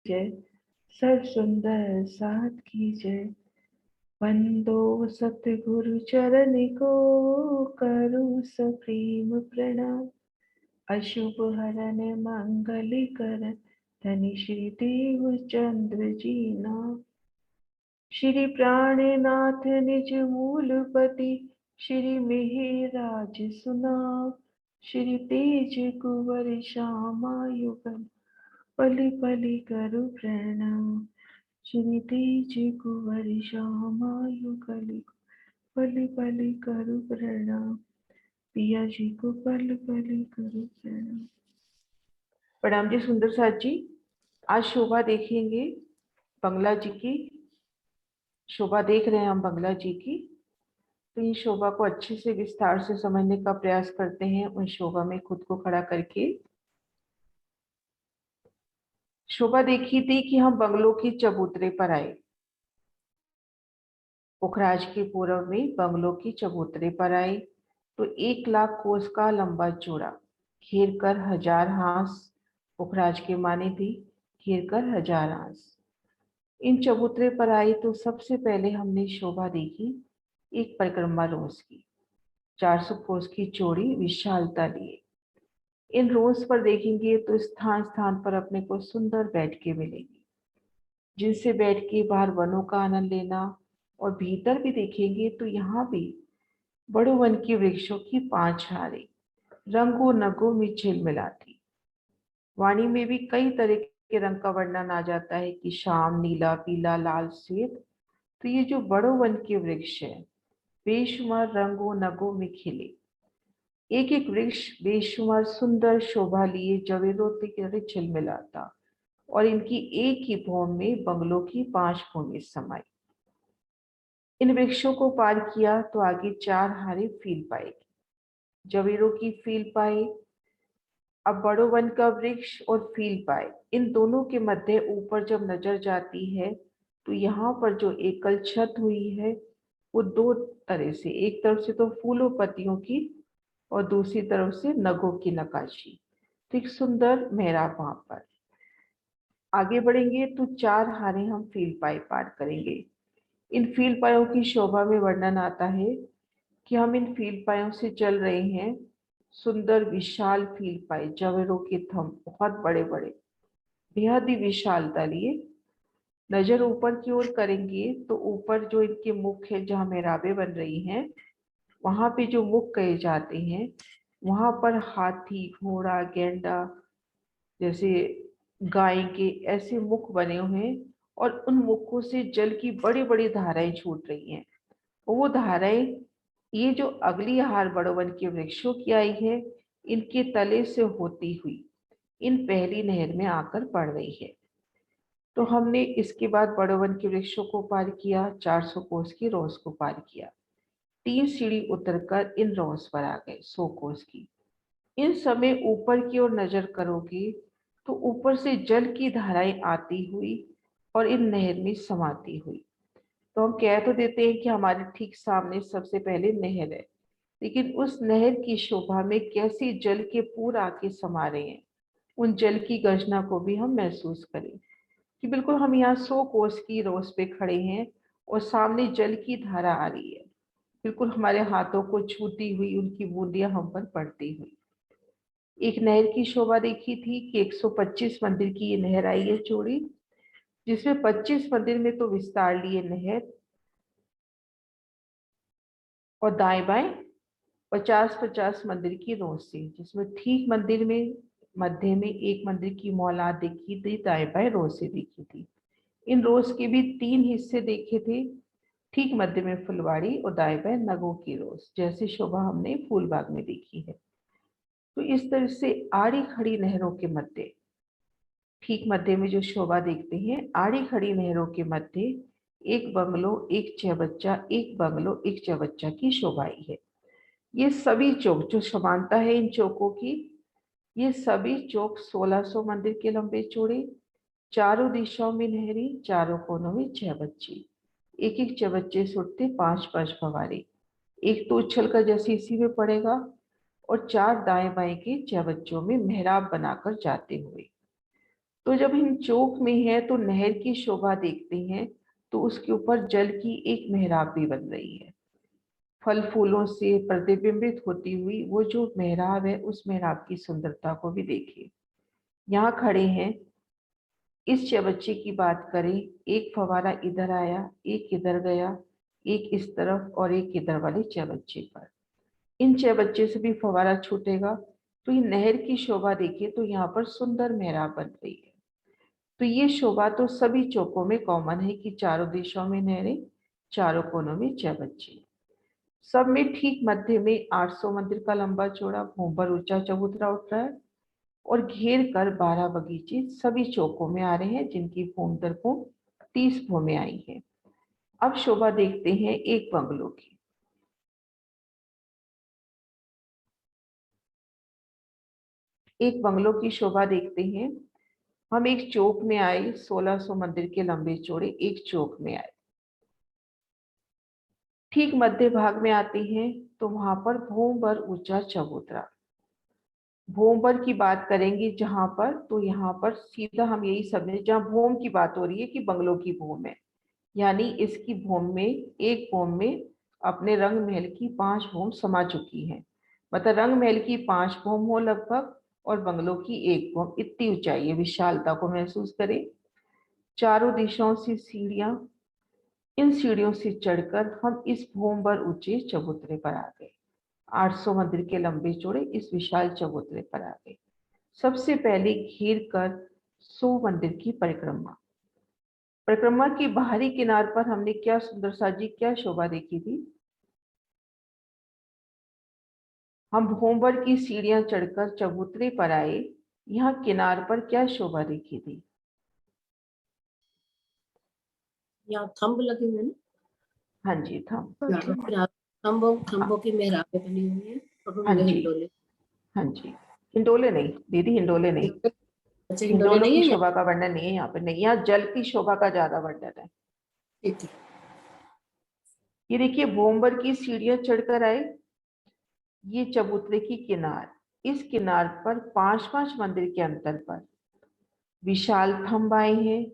जय, सर्व सुंदर साथ की जय। वंदो सतगुरु चरण को, करूं सप्रेम प्रणाम। अशुभ हरन मंगल करन, धनि श्री देव चंद्र जी नाम। श्री प्राणनाथ निज मूलपति, श्री मिहिराज सुनाम। श्री तेज कुंवर श्यामा युगल, पली पली करु प्रणाम। श्री तेज कुंवर श्यामा युगल, पली पली करु प्रणाम। पिया जी को पल पल करु प्रणाम। प्रणाम जी सुंदर साथ जी। आज शोभा देखेंगे बंगला जी की। शोभा देख रहे हैं हम बंगला जी की। तो इन शोभा को अच्छे से विस्तार से समझने का प्रयास करते हैं, उन शोभा में खुद को खड़ा करके। शोभा देखी थी कि हम बंगलों की चबूतरे पर आए। पुखराज के पूर्व में बंगलों की चबूतरे पर आए तो 1 लाख कोस का लंबा चौड़ा, घेर कर 1000 हांस। पुखराज के माने थी घेर कर 1000 हांस। इन चबूतरे पर आई तो सबसे पहले हमने शोभा देखी एक परिक्रमा रोज की, 400 कोस की चौड़ी विशालता लिए। इन रोज पर देखेंगे तो स्थान स्थान पर अपने को सुंदर बैठकें मिलेंगी, जिनसे बैठ के बाहर वनों का आनंद लेना। और भीतर भी देखेंगे तो यहाँ भी बड़े वन के वृक्षों की 5 हारें रंगों नगों में झिलमिलाती। वाणी में भी कई तरह के रंग का वर्णन आ जाता है कि श्याम, नीला, पीला, लाल, श्वेत। तो ये जो बड़ो वन के वृक्ष है, बेशुमार रंगों नगों में खिले। एक एक वृक्ष बेशुमार सुंदर शोभा लिए जवेरों की तरह झिलमिलाता, और इनकी एक ही भौम में बंगलों की 5 भूमि समाई। इन वृक्षों को पार किया तो आगे 4 हारे फील पाएगी। जवेरों की फील पाए, अब बड़ो वन का वृक्ष और फील पाए। इन दोनों के मध्य ऊपर जब नजर जाती है तो यहाँ पर जो एकल छत हुई है वो 2 तरह से, एक तरफ से तो फूलों पत्तियों की और दूसरी तरफ से नगों की नकाशी। तो एक सुंदर मेहराब वहां पर। आगे बढ़ेंगे तो 4 हारे हम फील पाए पार करेंगे। इन फील पायों की शोभा में वर्णन आता है कि हम इन फील पायों से चल रहे हैं। सुंदर विशाल फील पाए, जवेरों के थम बहुत बड़े बड़े, बेहद ही विशालता लिए। नजर ऊपर की ओर करेंगे तो ऊपर जो इनके मुख है, जहाँ मेहराबें बन रही हैं, वहां पे जो मुख कहे जाते हैं, वहां पर हाथी, घोड़ा, गेंडा, जैसे गाय के ऐसे मुख बने हुए हैं। और उन मुखों से जल की बड़ी बड़ी धाराएं छूट रही हैं। वो धाराएं ये जो अगली हार बड़ोवन के वृक्षों की आई है, इनके तले से होती हुई इन पहली नहर में आकर पड़ रही है। तो हमने इसके बाद बड़ोवन के वृक्षों को पार किया, 400 कोस की रोज को पार किया। 3 सीढ़ी उतरकर इन रोज पर आ गए 100 कोस की। इन समय ऊपर की ओर नजर करोगे तो ऊपर से जल की धाराएं आती हुई और इन नहर में समाती हुई। तो हम कह तो देते हैं कि हमारे ठीक सामने सबसे पहले नहर है, लेकिन उस नहर की शोभा में कैसे जल के पूर आके समा रहे हैं, उन जल की गर्जना को भी हम महसूस करें कि बिल्कुल हम यहाँ 100 कोस की रोस पे खड़े हैं और सामने जल की धारा आ रही है, बिल्कुल हमारे हाथों को छूती हुई उनकी बूंदियां हम पर पड़ती हुई। एक नहर की शोभा देखी थी कि 125 मंदिर की ये नहर आई है चौड़ी, जिसमें 25 मंदिर में तो विस्तार लिए नहर, और दाएं बाएं 50-50 मंदिर की रोशनी, जिसमें ठीक मंदिर में मध्य में एक मंदिर की मौलाद देखी थी, दाएं बाएं रोशनी देखी थी। इन रोज के भी 3 हिस्से देखे थे, ठीक मध्य में फुलवाड़ी और दाएं बाएं नगों की रोज, जैसे शोभा हमने फूलबाग में देखी है। तो इस तरह से आड़ी खड़ी नहरों के मध्य, ठीक मध्य में जो शोभा देखते हैं, आड़ी खड़ी नहरों के मध्य एक बंगलो, एक चौबच्चा, एक बंगलो, एक चौबच्चा की शोभा आई है। ये सभी चौक जो समानता है इन चौकों की, ये सभी चौक 1600 मंदिर के लंबे चौड़े, चारों दिशाओं में नहरी, चारों कोनों में 6 बच्चे, एक एक चबच्चे से उठते 5-5 फवारे। एक तो उछल कर जैसे इसी में पड़ेगा, और 4 दाएं बाएं के चबच्चों में मेहराब बनाकर जाते हुए। तो जब हम चौक में है तो नहर की शोभा देखते हैं, तो उसके ऊपर जल की एक मेहराब भी बन रही है। फल फूलों से प्रतिबिंबित होती हुई वो जो मेहराब है, उस मेहराब की सुंदरता को भी देखिए। यहाँ खड़े हैं, इस चबच्चे की बात करें, एक फवारा इधर आया, एक इधर गया, एक इस तरफ और एक इधर वाले चबच्चे पर। इन चबच्चे से भी फवारा छूटेगा, तो ये नहर की शोभा देखिए, तो यहाँ पर सुंदर मेहराब बन रही है। तो ये शोभा तो सभी चौकों में कॉमन है कि चारों दिशाओं में नहरें, चारों कोनों में चबच्चे। सब में ठीक मध्य में 800 मंदिर का लंबा चौड़ा भूमर ऊंचा चबूतरा उठ रहा है और घेर कर 12 बगीचे सभी चौकों में आ रहे हैं, जिनकी भूम दर भूम 30 भूमें आई हैं। अब शोभा देखते हैं एक बंगलों की। एक बंगलों की शोभा देखते हैं। हम एक चौक में आए, 1600 मंदिर के लंबे चौड़े एक चौक में आए। ठीक मध्य भाग में आते हैं तो वहां पर भूम भर ऊंचा चबूतरा। भूमभर की बात करेंगे जहां पर, तो यहाँ पर सीधा हम यही समझे, जहाँ भूम की बात हो रही है कि बंगलों की भूम है, यानी इसकी भूम में, एक भूम में अपने रंग महल की 5 भूम समा चुकी है। मतलब रंग महल की 5 भूम हो लगभग और बंगलों की 1 भूम। इतनी ऊंचाई है, विशालता को महसूस करें। चारों दिशाओं से सीढ़ियां, इन सीढ़ियों से चढ़कर हम इस भूम भर ऊंचे चबूतरे पर आ गए। 800 मंदिर के लंबे चौड़े इस विशाल चबूतरे पर आ गए। सबसे पहले घेर कर 100 मंदिर की परिक्रमा। परिक्रमा की बाहरी किनार पर हमने क्या सुंदर साजी, क्या शोभा देखी थी। हम भूमभर की सीढ़ियां चढ़कर चबूतरे पर आए, यहाँ किनार पर क्या शोभा देखी थी। यहाँ थंब लगे हुए हैं। हाँ जी, थंब। थंबों की मेहराबें बनी हुई हैं और हाँ जी, हिंडोले। हाँ जी, हिंडोले नहीं दीदी, हिंडोले नहीं। अच्छा, हिंडोले हिंडोलों नहीं की है शोभा का वर्णन नहीं है यहाँ पर, नहीं, यहाँ जल की शोभा का ज्यादा वर्णन है। ठीक है। ये देखिए, भूमभर की सीढ़ियां चढ़कर आए, ये चबूतरे की किनार, इस किनार पर 5-5 मंदिर के अंतर पर विशाल थंब आए हैं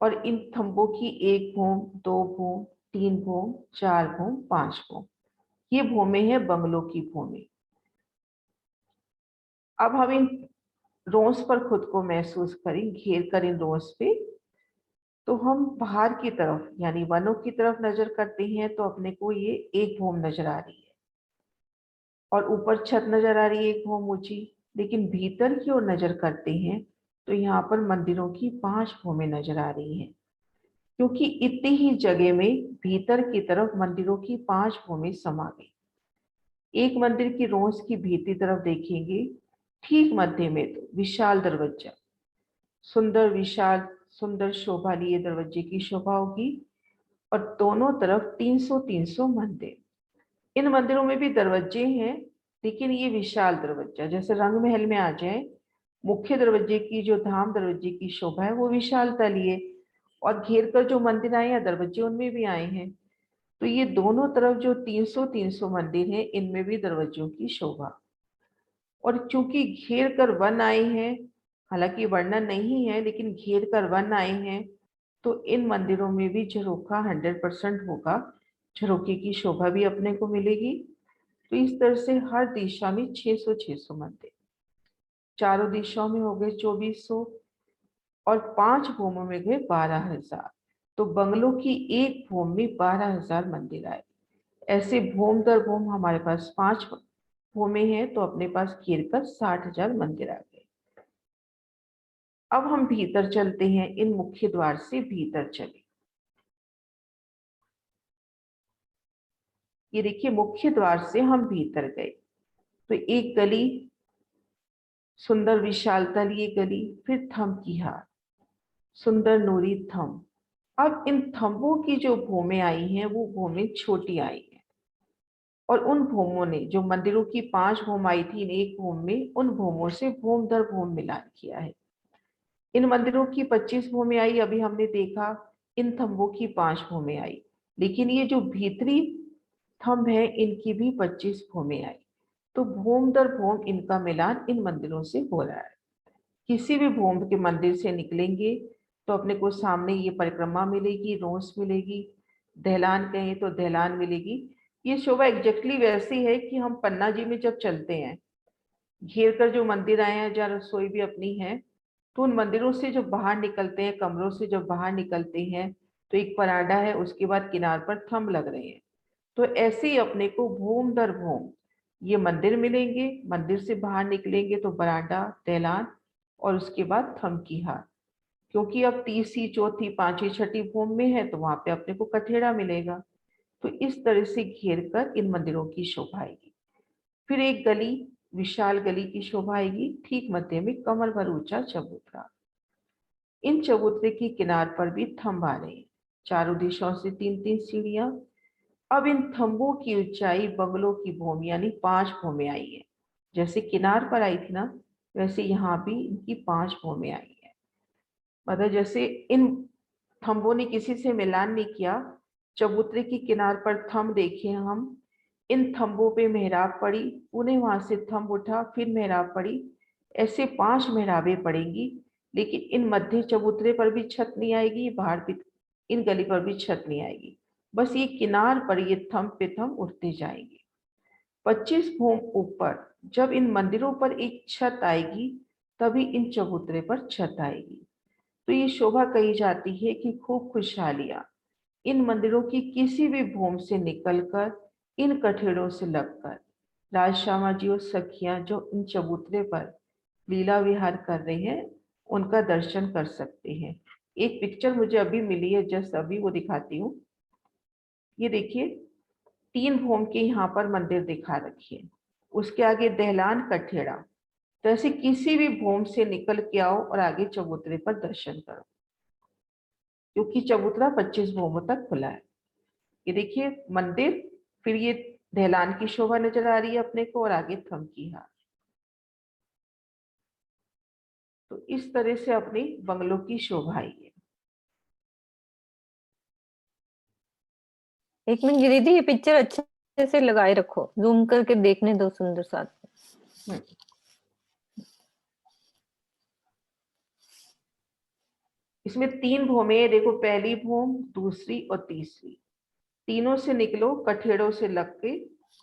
और इन थंबों की 1 भूम, 2 भूम, 3 भूम, 4 भूम, 5 भूम, ये भूमें हैं बंगलों की भूमें। अब हम इन रोंस पर खुद को महसूस करें, घेर कर इन रोंस पे, तो हम बाहर की तरफ यानी वनों की तरफ नजर करते हैं तो अपने को ये 1 भूम नजर आ रही है और ऊपर छत नजर आ रही है 1 भूम ऊंची। लेकिन भीतर की ओर नजर करते हैं तो यहाँ पर मंदिरों की 5 भूमें नजर आ रही हैं, क्योंकि इतनी ही जगह में भीतर की तरफ मंदिरों की 5 भूमें समा गई। एक मंदिर की रोंस की भीतरी तरफ देखेंगे, ठीक मध्य में तो विशाल दरवाजा, सुंदर विशाल सुंदर शोभा लिए दरवाजे की शोभा होगी और दोनों तरफ 300-300 मंदिर। इन मंदिरों में भी दरवाजे हैं, लेकिन ये विशाल दरवाजा, जैसे रंग महल में आ जाए, मुख्य दरवाजे की जो धाम दरवाजे की शोभा है वो विशालता लिए, और घेर कर जो मंदिर आए या दरवाजे उनमें भी आए हैं। तो ये दोनों तरफ जो 300-300 मंदिर हैं, इनमें भी दरवाजों की शोभा। और चूंकि घेर कर वन आए हैं, हालांकि वर्णन नहीं है लेकिन घेर कर वन आए हैं, तो इन मंदिरों में भी झरोखा 100% होगा, झरोखे की शोभा भी अपने को मिलेगी। तो इस तरह से हर दिशा में 600-600 मंदिर, चारों दिशाओं में हो गए 2400 और 5 भूमों में गए 12,000। तो बंगलों की 1 भूम में 12,000 मंदिर आए। ऐसे भूम दर भूम हमारे पास 5 भूमि है, तो अपने पास घेर कर 60,000 मंदिर आ गए। अब हम भीतर चलते हैं, इन मुख्य द्वार से भीतर चले। ये देखिए, मुख्य द्वार से हम भीतर गए तो एक गली, सुंदर विशालता लिए गली, फिर थंब की हार, सुंदर नूरी थंब। अब इन थंबों की जो भूमें आई हैं वो भूमें छोटी आई हैं, और उन भूमों ने, जो मंदिरों की 5 भूम आई थी इन 1 भूम में, उन भूमों से भूम दर भूम मिलान किया है। इन मंदिरों की 25 भूमें आई, अभी हमने देखा, इन थंबों की 5 भूमें आई, लेकिन ये जो भीतरी थंब है इनकी भी 25 भूमें आई। तो भूम दर भूम इनका मिलान इन मंदिरों से हो रहा है। किसी भी भूम के मंदिर से निकलेंगे तो अपने को सामने ये परिक्रमा मिलेगी, रोस मिलेगी, दहलान कहें तो दहलान मिलेगी। ये शोभा एग्जैक्टली वैसी है कि हम पन्ना जी में जब चलते हैं, घेर कर जो मंदिर आए हैं, जहाँ रसोई भी अपनी है, तो उन मंदिरों से जब बाहर निकलते हैं, कमरों से जब बाहर निकलते हैं, तो एक परांडा है, उसके बाद किनार पर थंब लग रहे हैं। तो ऐसे ही अपने को भूम दर भूम ये मंदिर मिलेंगे। मंदिर से बाहर निकलेंगे तो बरांडा, दहलान और उसके बाद थंब की हार। क्योंकि अब तीसरी, चौथी, पांचवी, छठी भूम में है तो वहां पे अपने को कठेड़ा मिलेगा। तो इस तरह से घेर कर इन मंदिरों की शोभा आएगी। फिर एक गली, विशाल गली की शोभा आएगी, ठीक मध्य में कमर भर ऊंचा चबूतरा। इन चबूतरे की किनार पर भी थंब आ रहे हैं, चारों दिशाओं से 3-3 सीढ़ियां। अब इन थंबों की ऊंचाई बंगलों की भूम यानी 5 भूमें आई है। जैसे किनार पर आई थी ना, वैसे यहाँ भी इनकी 5 भूमें आई है। मतलब जैसे इन थंबों ने किसी से मिलान नहीं किया। चबूतरे की किनार पर थंब देखे हम, इन थंबों पे मेहराब पड़ी, पुनः वहां से थंब उठा, फिर मेहराब पड़ी। ऐसे 5 मेहराबें पड़ेंगी। लेकिन इन मध्य चबूतरे पर भी छत नहीं आएगी, बाहर भी इन गली पर भी छत नहीं आएगी। बस ये किनार पर ये थंब पे थंब उठते जाएंगे। 25 भूम ऊपर जब इन मंदिरों पर एक छत आएगी, तभी इन चबूतरे पर छत आएगी। तो ये शोभा कही जाती है कि खूब खुशहालियां इन मंदिरों की किसी भी भूम से निकलकर, इन कठेड़ों से लगकर राजश्यामा जी और सखियां जो इन चबूतरे पर लीला विहार कर रहे हैं, उनका दर्शन कर सकते हैं। एक पिक्चर मुझे अभी मिली है, जस्ट अभी वो दिखाती हूँ। ये देखिए, 3 भूम के यहाँ पर मंदिर दिखा रखी है, उसके आगे दहलान, कठेड़ा। तो ऐसे किसी भी भूम से निकल के आओ और आगे चबूतरे पर दर्शन करो, क्योंकि चबूतरा 25 भूमों तक खुला है। ये देखिए मंदिर, फिर ये दहलान की शोभा नजर आ रही है अपने को, और आगे थम की हार। तो इस तरह से अपनी बंगलों की शोभा आई है। एक मिनट दीदी, ये पिक्चर अच्छे से लगाए रखो, जूम करके देखने दो सुंदर साथ में। इसमें 3 भूमें देखो, पहली भूम, दूसरी और तीसरी। तीनों से निकलो, कठेड़ों से लग के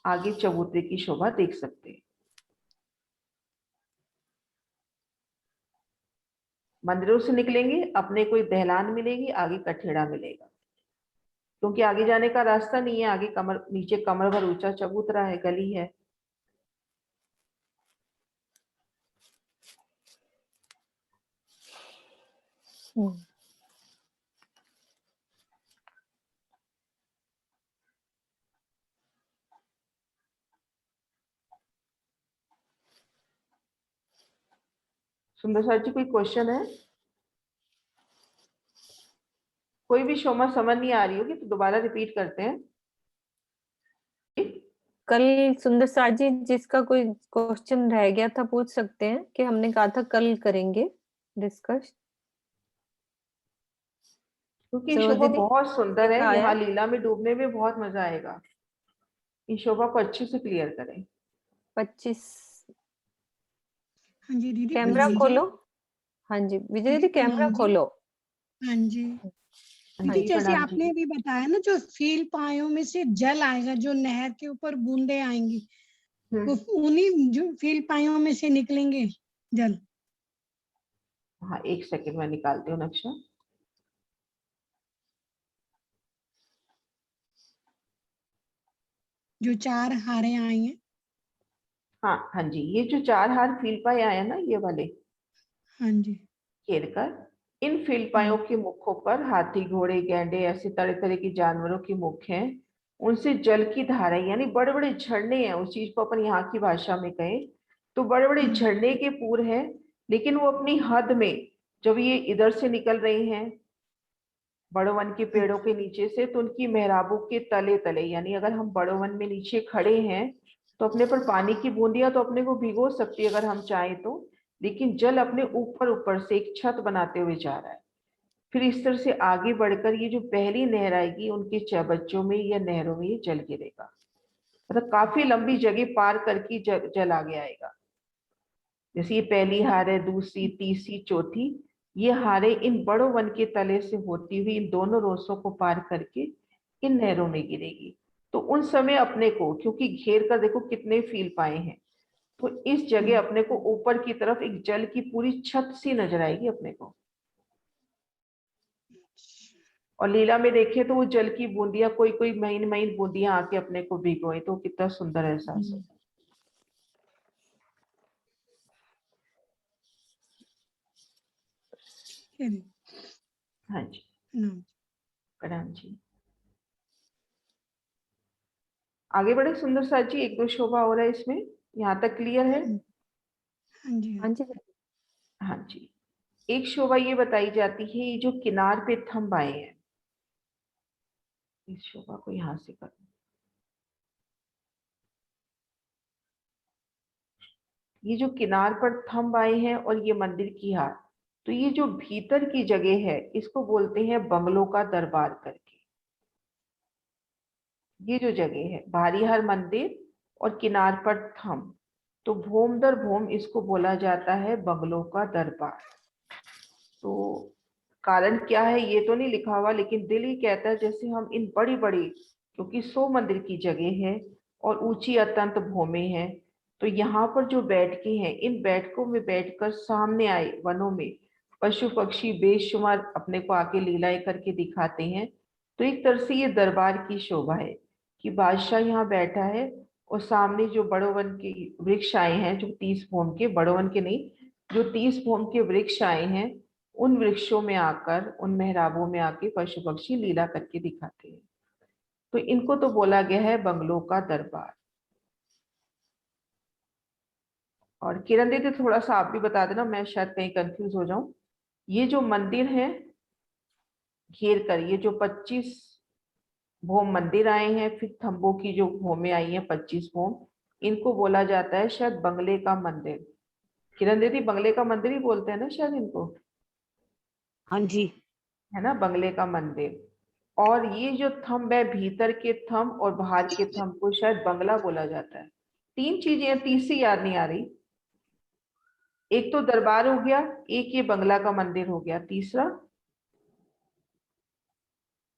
आगे चबूतरे की शोभा देख सकते हैं। मंदिरों से निकलेंगे, अपने कोई दहलान मिलेगी, आगे कठेड़ा मिलेगा। क्योंकि आगे जाने का रास्ता नहीं है, आगे कमर, नीचे कमर भर ऊंचा चबूतरा है, गली है। सुंदर सर जी, कोई क्वेश्चन है? कोई भी शोमा समझ नहीं आ रही होगी तो दोबारा रिपीट करते हैं। कल सुंदर साथ जी जिसका कोई क्वेश्चन रह गया था पूछ सकते हैं, कि हमने कहा था कल करेंगे डिस्कस। क्योंकि ये सरोज शोभा दीदी बहुत सुंदर है, लिखा आया यहाँ है। लीला में डूबने में बहुत मजा आएगा। इस शोभा को अच्छे से क्लियर करें। 25। हाँ जी दीदी, कैमरा प्रणाम जी। खोलो। हाँ जी विजय दीदी दीदी, कैमरा प्रणाम जी। खोलो। हाँ जी हाँ दीदी, जी, जैसे प्रणाम आपने जी। भी बताया ना, जो फील पायों में से जल आएगा, जो नहर के ऊपर बूंदे आएंगी, वो उन्हीं जो फील पायों में से निकलेंगे जल। हाँ, एक सेकंड में निकालती हूँ नक्शा। जो 4 हारें आई हैं। हाँ हाँ जी, ये जो 4 हार फील पाए आए हैं ना, ये वाले हाँ जी। घेर कर, इन फील पायों के मुखों पर हाथी, घोड़े, गैंडे, ऐसे तरह तरह के जानवरों के मुख हैं। उनसे जल की धारा, यानी बड़े बड़े झरने हैं, उस चीज को अपन यहाँ की भाषा में कहें तो बड़े बड़े झरने के पूर हैं। लेकिन वो अपनी हद में, जब ये इधर से निकल रहे हैं बड़ो वन के पेड़ों के नीचे से, तो उनकी मेहराबों के तले तले, यानी अगर हम बड़ो वन में नीचे खड़े हैं तो अपने पर पानी की बूंदियां तो अपने को भिगो सकती है अगर हम चाहें तो। लेकिन जल अपने ऊपर ऊपर से एक छत बनाते हुए जा रहा है। फिर इस तरह से आगे बढ़कर ये जो पहली नहर आएगी, उनके चबच्चों में या नहरों में ये जल गिरेगा। मतलब काफी लंबी जगह पार करके जल आगे आएगा। जैसे ये पहली हार है, दूसरी, तीसरी, चौथी, ये हारें इन बड़ों वन के तले से होती हुई इन दोनों रोसों को पार करके इन नहरों में गिरेगी। तो उन समय अपने को, क्योंकि घेर कर देखो कितने फील पाए हैं, तो इस जगह अपने को ऊपर की तरफ एक जल की पूरी छत सी नजर आएगी अपने को। और लीला में देखे तो वो जल की बूंदियां, कोई कोई महीन महीन बूंदियां आके अपने को भिगोए, तो कितना सुंदर एहसास है। ये देखो, हाँ जी, नाम। प्रणाम जी। आगे बढ़े सुंदर साथ जी, एक दो शोभा हो रहा है इसमें, यहाँ तक क्लियर है? हाँ जी, हाँ जी। हाँ जी। एक शोभा ये बताई जाती है, ये जो किनार पे थंब आए हैं, इस शोभा को यहां से कर, ये जो किनार पर थंब आए हैं और ये मंदिर की हार, तो ये जो भीतर की जगह है इसको बोलते हैं बंगलों का दरबार करके। ये जो जगह है, भारी हर मंदिर और किनार पर थंब, तो भोम दर भोम इसको बोला जाता है बंगलों का दरबार। तो कारण क्या है ये तो नहीं लिखा हुआ, लेकिन दिल ही कहता है जैसे हम इन बड़ी बड़ी, क्योंकि 100 मंदिर की जगह है और ऊंची अत्यंत भूमि है, तो यहाँ पर जो बैठके हैं, इन बैठकों में बैठकर सामने आए वनों में पशु पक्षी बेशुमार अपने को आके लीलाएं करके दिखाते हैं। तो एक तरह से ये दरबार की शोभा है कि बादशाह यहाँ बैठा है और सामने जो बड़ोवन के वृक्ष आए हैं, जो 30 भूम के, बड़ोवन के नहीं, जो 30 भूम के वृक्ष आए हैं, उन वृक्षों में आकर, उन मेहराबों में आके पशु पक्षी लीला करके दिखाते हैं। तो इनको तो बोला गया है बंगलों का दरबार। और किरण दीदी थोड़ा सा आप भी बता देना, मैं शायद कहीं कंफ्यूज हो जाऊं। ये जो मंदिर है घेर कर, ये जो 25 भोम मंदिर आए हैं, फिर थंबों की जो भोमें आई हैं 25 भोम, इनको बोला जाता है शायद बंगले का मंदिर। किरण दीदी बंगले का मंदिर ही बोलते हैं ना शायद इनको, हाँ जी। है ना, बंगले का मंदिर। और ये जो थंब है, भीतर के थंब और बाहर के थंब को शायद बंगला बोला जाता है। 3 चीजें हैं, तीसरी याद नहीं आ रही। एक तो दरबार हो गया, एक ये बंगला का मंदिर हो गया, तीसरा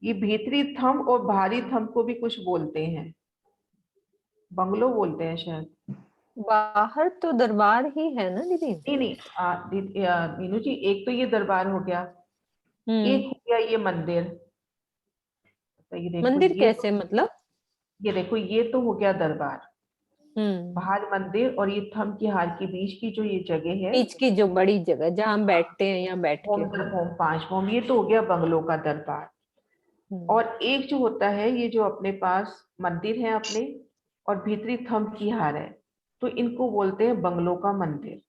ये भीतरी थंब और बाहरी थंब को भी कुछ बोलते हैं, बंगलो बोलते हैं शायद। बाहर तो दरबार ही है ना दीदी। नहीं नहीं, मीनू जी, एक तो ये दरबार हो गया, एक हो गया ये मंदिर। तो ये देखो, मंदिर कैसे मतलब? ये देखो, ये तो हो गया दरबार, हम्म। बाहर मंदिर, और ये थंब की हार के बीच की जो ये जगह है, बीच की जो बड़ी जगह जहाँ हम बैठते हैं या बैठ के। भोम दर भोम 5 भोम, ये तो हो गया बंगलों का दरबार। और एक जो होता है, ये जो अपने पास मंदिर है अपने और भीतरी थंब की हार है, तो इनको बोलते हैं बंगलों का मंदिर,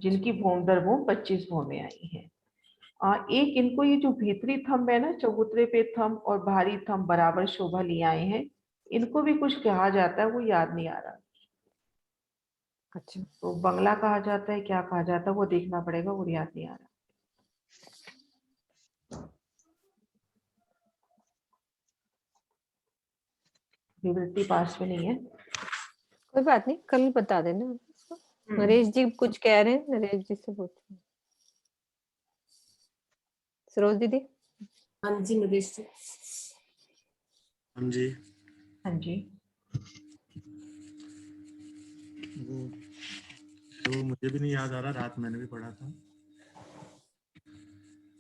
जिनकी भोम दर भोम 25 भोमें आई हैं। एक इनको ये जो भीतरी थंब है ना, चबूतरे पे थंब और बाहरी थंब बराबर शोभा लिए आए हैं, इनको भी कुछ कहा जाता है, वो याद नहीं आ रहा। अच्छा। तो बंगला कहा जाता है, क्या कहा जाता है वो देखना पड़ेगा, वो याद नहीं आ रहा। विवृत्ति पास में नहीं है। कोई बात नहीं, कल बता देना उसको। नरेश जी कुछ कह रहे हैं, नरेश जी से पूछते हैं। सरोज दीदी। हाँ जी नरेश जी। हाँ जी। हाँ जी। वो तो मुझे भी नहीं याद आ रहा, रात मैंने भी पढ़ा था।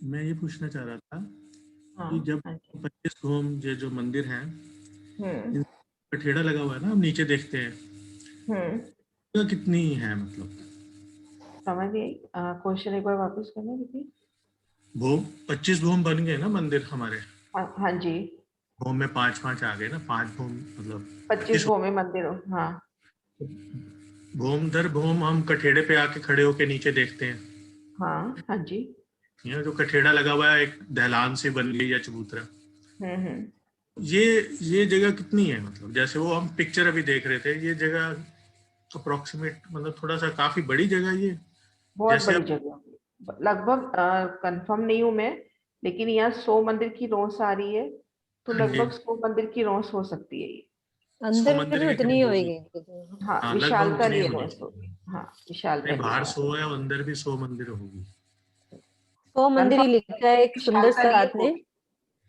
मैं ये पूछना चाह रहा था कि जब 25 भोम ये जो मंदिर हैं, इन कठेड़ा लगा हुआ है ना, हम नीचे देखते हैं, तो कितनी है मतलब? समझ गई। क्वेश्चन एक बार वापस करना दीदी। भोम 25 भोम बन गए ना मंदिर हमारे, हाँ जी, भोम में 5-5 आ गए ना, 5 भोम मतलब 25 भोमे मंदिर हो, हाँ। भोम दर भोम हम कठेड़े पे आके खड़े होके नीचे देखते हैं। हाँ हाँ जी। यहाँ जो कठेड़ा लगा हुआ है, एक दहलान सी बन गई या चबूतरा, ये जगह कितनी है मतलब? जैसे वो हम पिक्चर अभी देख रहे थे, ये जगह अप्रोक्सीमेट मतलब थोड़ा सा काफी बड़ी जगह ये, बहुत जैसे बड़ी जगह, लगभग कंफर्म नहीं हूं मैं, लेकिन यहाँ 100 मंदिर की रोस आ रही है, तो हाँ जी, लगभग 100 मंदिर की रोस हो सकती है ये। अंदर मंदिर भी की उतनी कितनी होगी? होगी। हाँ, हाँ, लगभग विशालता उतनी लिए होनी 200 चाहिए। होगी। हाँ, विशालता नहीं, बाहर लिए 100 है, अंदर भी 100 मंदिर होगी। 100 मंदिर ही कंफर्म लिखा है एक सुंदर विशालता लिए साथ ने। होगी।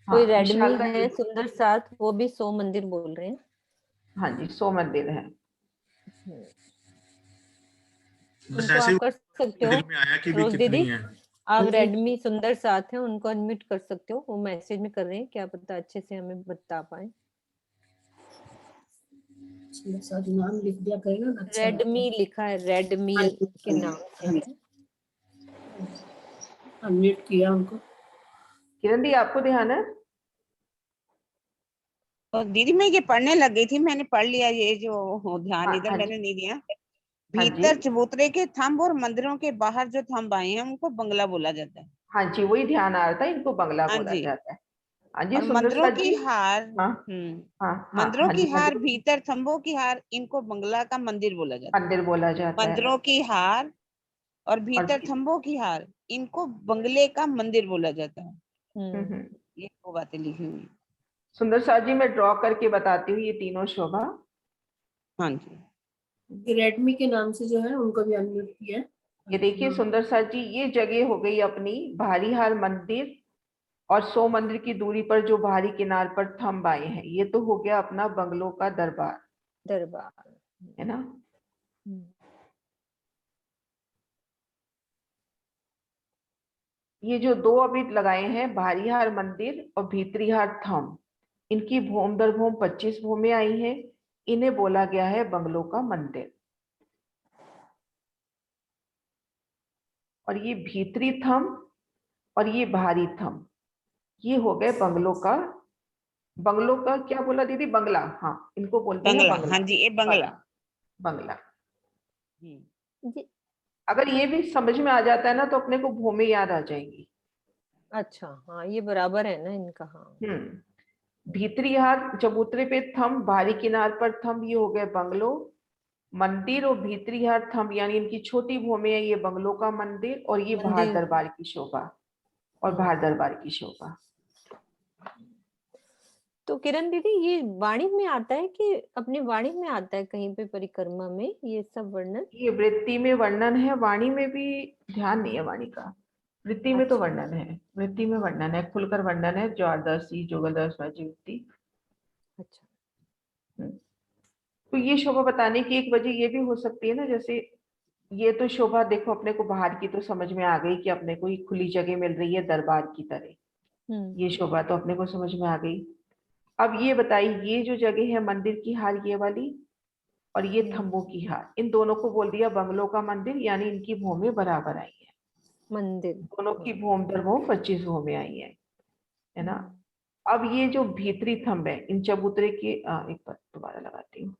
कोई हाँ, रेडमी विशालता है लिए। सुंदर साथ, वो भी 100 मंदिर बोल रहे हैं। हाँ जी, 100 मंदिर है। बस उनको ऐसे आप ही कर सकते हो। दिल में आया कि भी रोज कितनी दीदी, है। आप हाँ जी। रेडमी सुंदर साथ हैं, उनको अनम्यूट कर सकते हो, वो मैसेज में कर रहे हैं, क्या पता अच्छे से हमें बता पाए। सुंदर साथ नाम लिख दिया करेगा ना, अच्छा लगता रेडमी है। लिखा है, रेडमी हाँ जी, के नाम से है। अनम्यूट किया उनको। किरण दी, आपको ध्यान है? तो दीदी मैं ये पढ़ने लग गई थी, मैंने पढ़ लिया ये जो ध्यान हाँ इधर हाँ जी, मैंने नहीं दिया। हाँ जी, भीतर चबूतरे के थंब और मंदिरों के बाहर जो थंब आए हैं उनको बंगला बोला जाता है। हाँ जी, वही ध्यान आ रहा था, इनको बंगला हाँ बोला जी। जाता है। हाँ जी, और सुंदर मंदिरों साथ की जी। हार, हाँ हाँ हाँ मंदिरों हाँ की जी, हाँ हार, जी, भीतर थंबों की हार, इनको बंगला का मंदिर बोला जाता है। मंदिर बोला जाता है। मंदिरों की हार और और भीतर थंबों की हार, इनको बंगले का मंदिर बोला जाता है। हम्म। ये दो बातें लिखी हुई हैं। सुंदर साथ जी, मैं ड्रॉ करके बताती हूँ ये तीनों शोभा। हाँ जी। ये रेडमी के नाम से जो है उनको भी अनम्यूट किया है। ये देखिए सुंदर साथ जी, ये जगह हो गई अपनी भारी हार मंदिर, और 100 मंदिर की दूरी पर जो बाहरी किनार पर थंब आए हैं, ये तो हो गया अपना बंगलों का दरबार, दरबार। है ना। ये जो दो अभी लगाए हैं, भारी हार मंदिर और भीतरी हार थंब, इनकी भूम दर भूम 25 भूमें आई हैं। इन्हें बोला गया है बंगलों का मंदिर। और ये भीतरी थंब और ये बाहरी थंब, ये हो गए बंगलों का क्या बोला दीदी? बंगला। हाँ, इनको बोलते हैं बंगला, हाँ बंगला। जी, ये बंगला। बंगला। जी, अगर ये भी समझ में आ जाता है ना, तो अपने को भूमि याद आ जाएंगी। अच्छा हाँ, ये बराबर है ना इनका। हाँ। भीतरी हार चबूतरे पे थंब, बाहरी किनार पर थंब, ये हो गए बंगलो। मंदिर और भीतरी हार थंब यानी इनकी छोटी भूमि है, ये बंगलों का मंदिर, और ये बाहर मंदिर। दरबार की शोभा, और बाहर दरबार की शोभा। तो किरण दीदी, ये वाणी में आता है कि अपनी वाणी में आता है कहीं पे परिक्रमा में ये सब वर्णन? ये वृत्ति में वर्णन है, वाणी में भी ध्यान नहीं है वाणी का। वृत्ति में तो अच्छा। वर्णन है, वृत्ति में वर्णन है, खुलकर वर्णन है, द्वादशी जुगलदश वृत्ति। अच्छा। तो ये शोभा बताने की एक वजह ये भी हो सकती है ना, जैसे ये तो शोभा देखो अपने को बाहर की तो समझ में आ गई कि अपने को एक खुली जगह मिल रही है दरबार की तरह, ये शोभा तो अपने को समझ में आ गई। अब ये बताइए, ये जो जगह है मंदिर की हार ये वाली, और ये थंबों की हार, इन दोनों को बोल दिया बंगलों का मंदिर, यानी इनकी भूमि बराबर आई है। मंदिर। दोनों की भूम दर भूम 25 भूमि आई है ना। अब ये जो भीतरी थंब है, इन चबूतरे के एक बार दोबारा लगाती हूँ।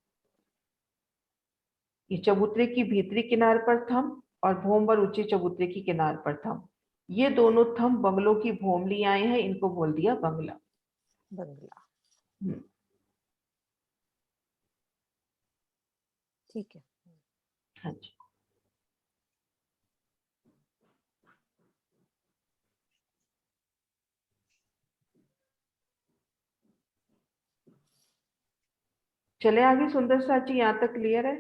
ये चबूतरे की भीतरी किनार पर थंब और भूम व ऊंचे चबूतरे की किनार पर थंब, ये दोनों थंब बंगलों की भूमली आए हैं, इनको बोल दिया बंगला। बंगला। हम्म, ठीक है। हाँ जी। चले आगे सुंदर साची, यहाँ तक क्लियर है?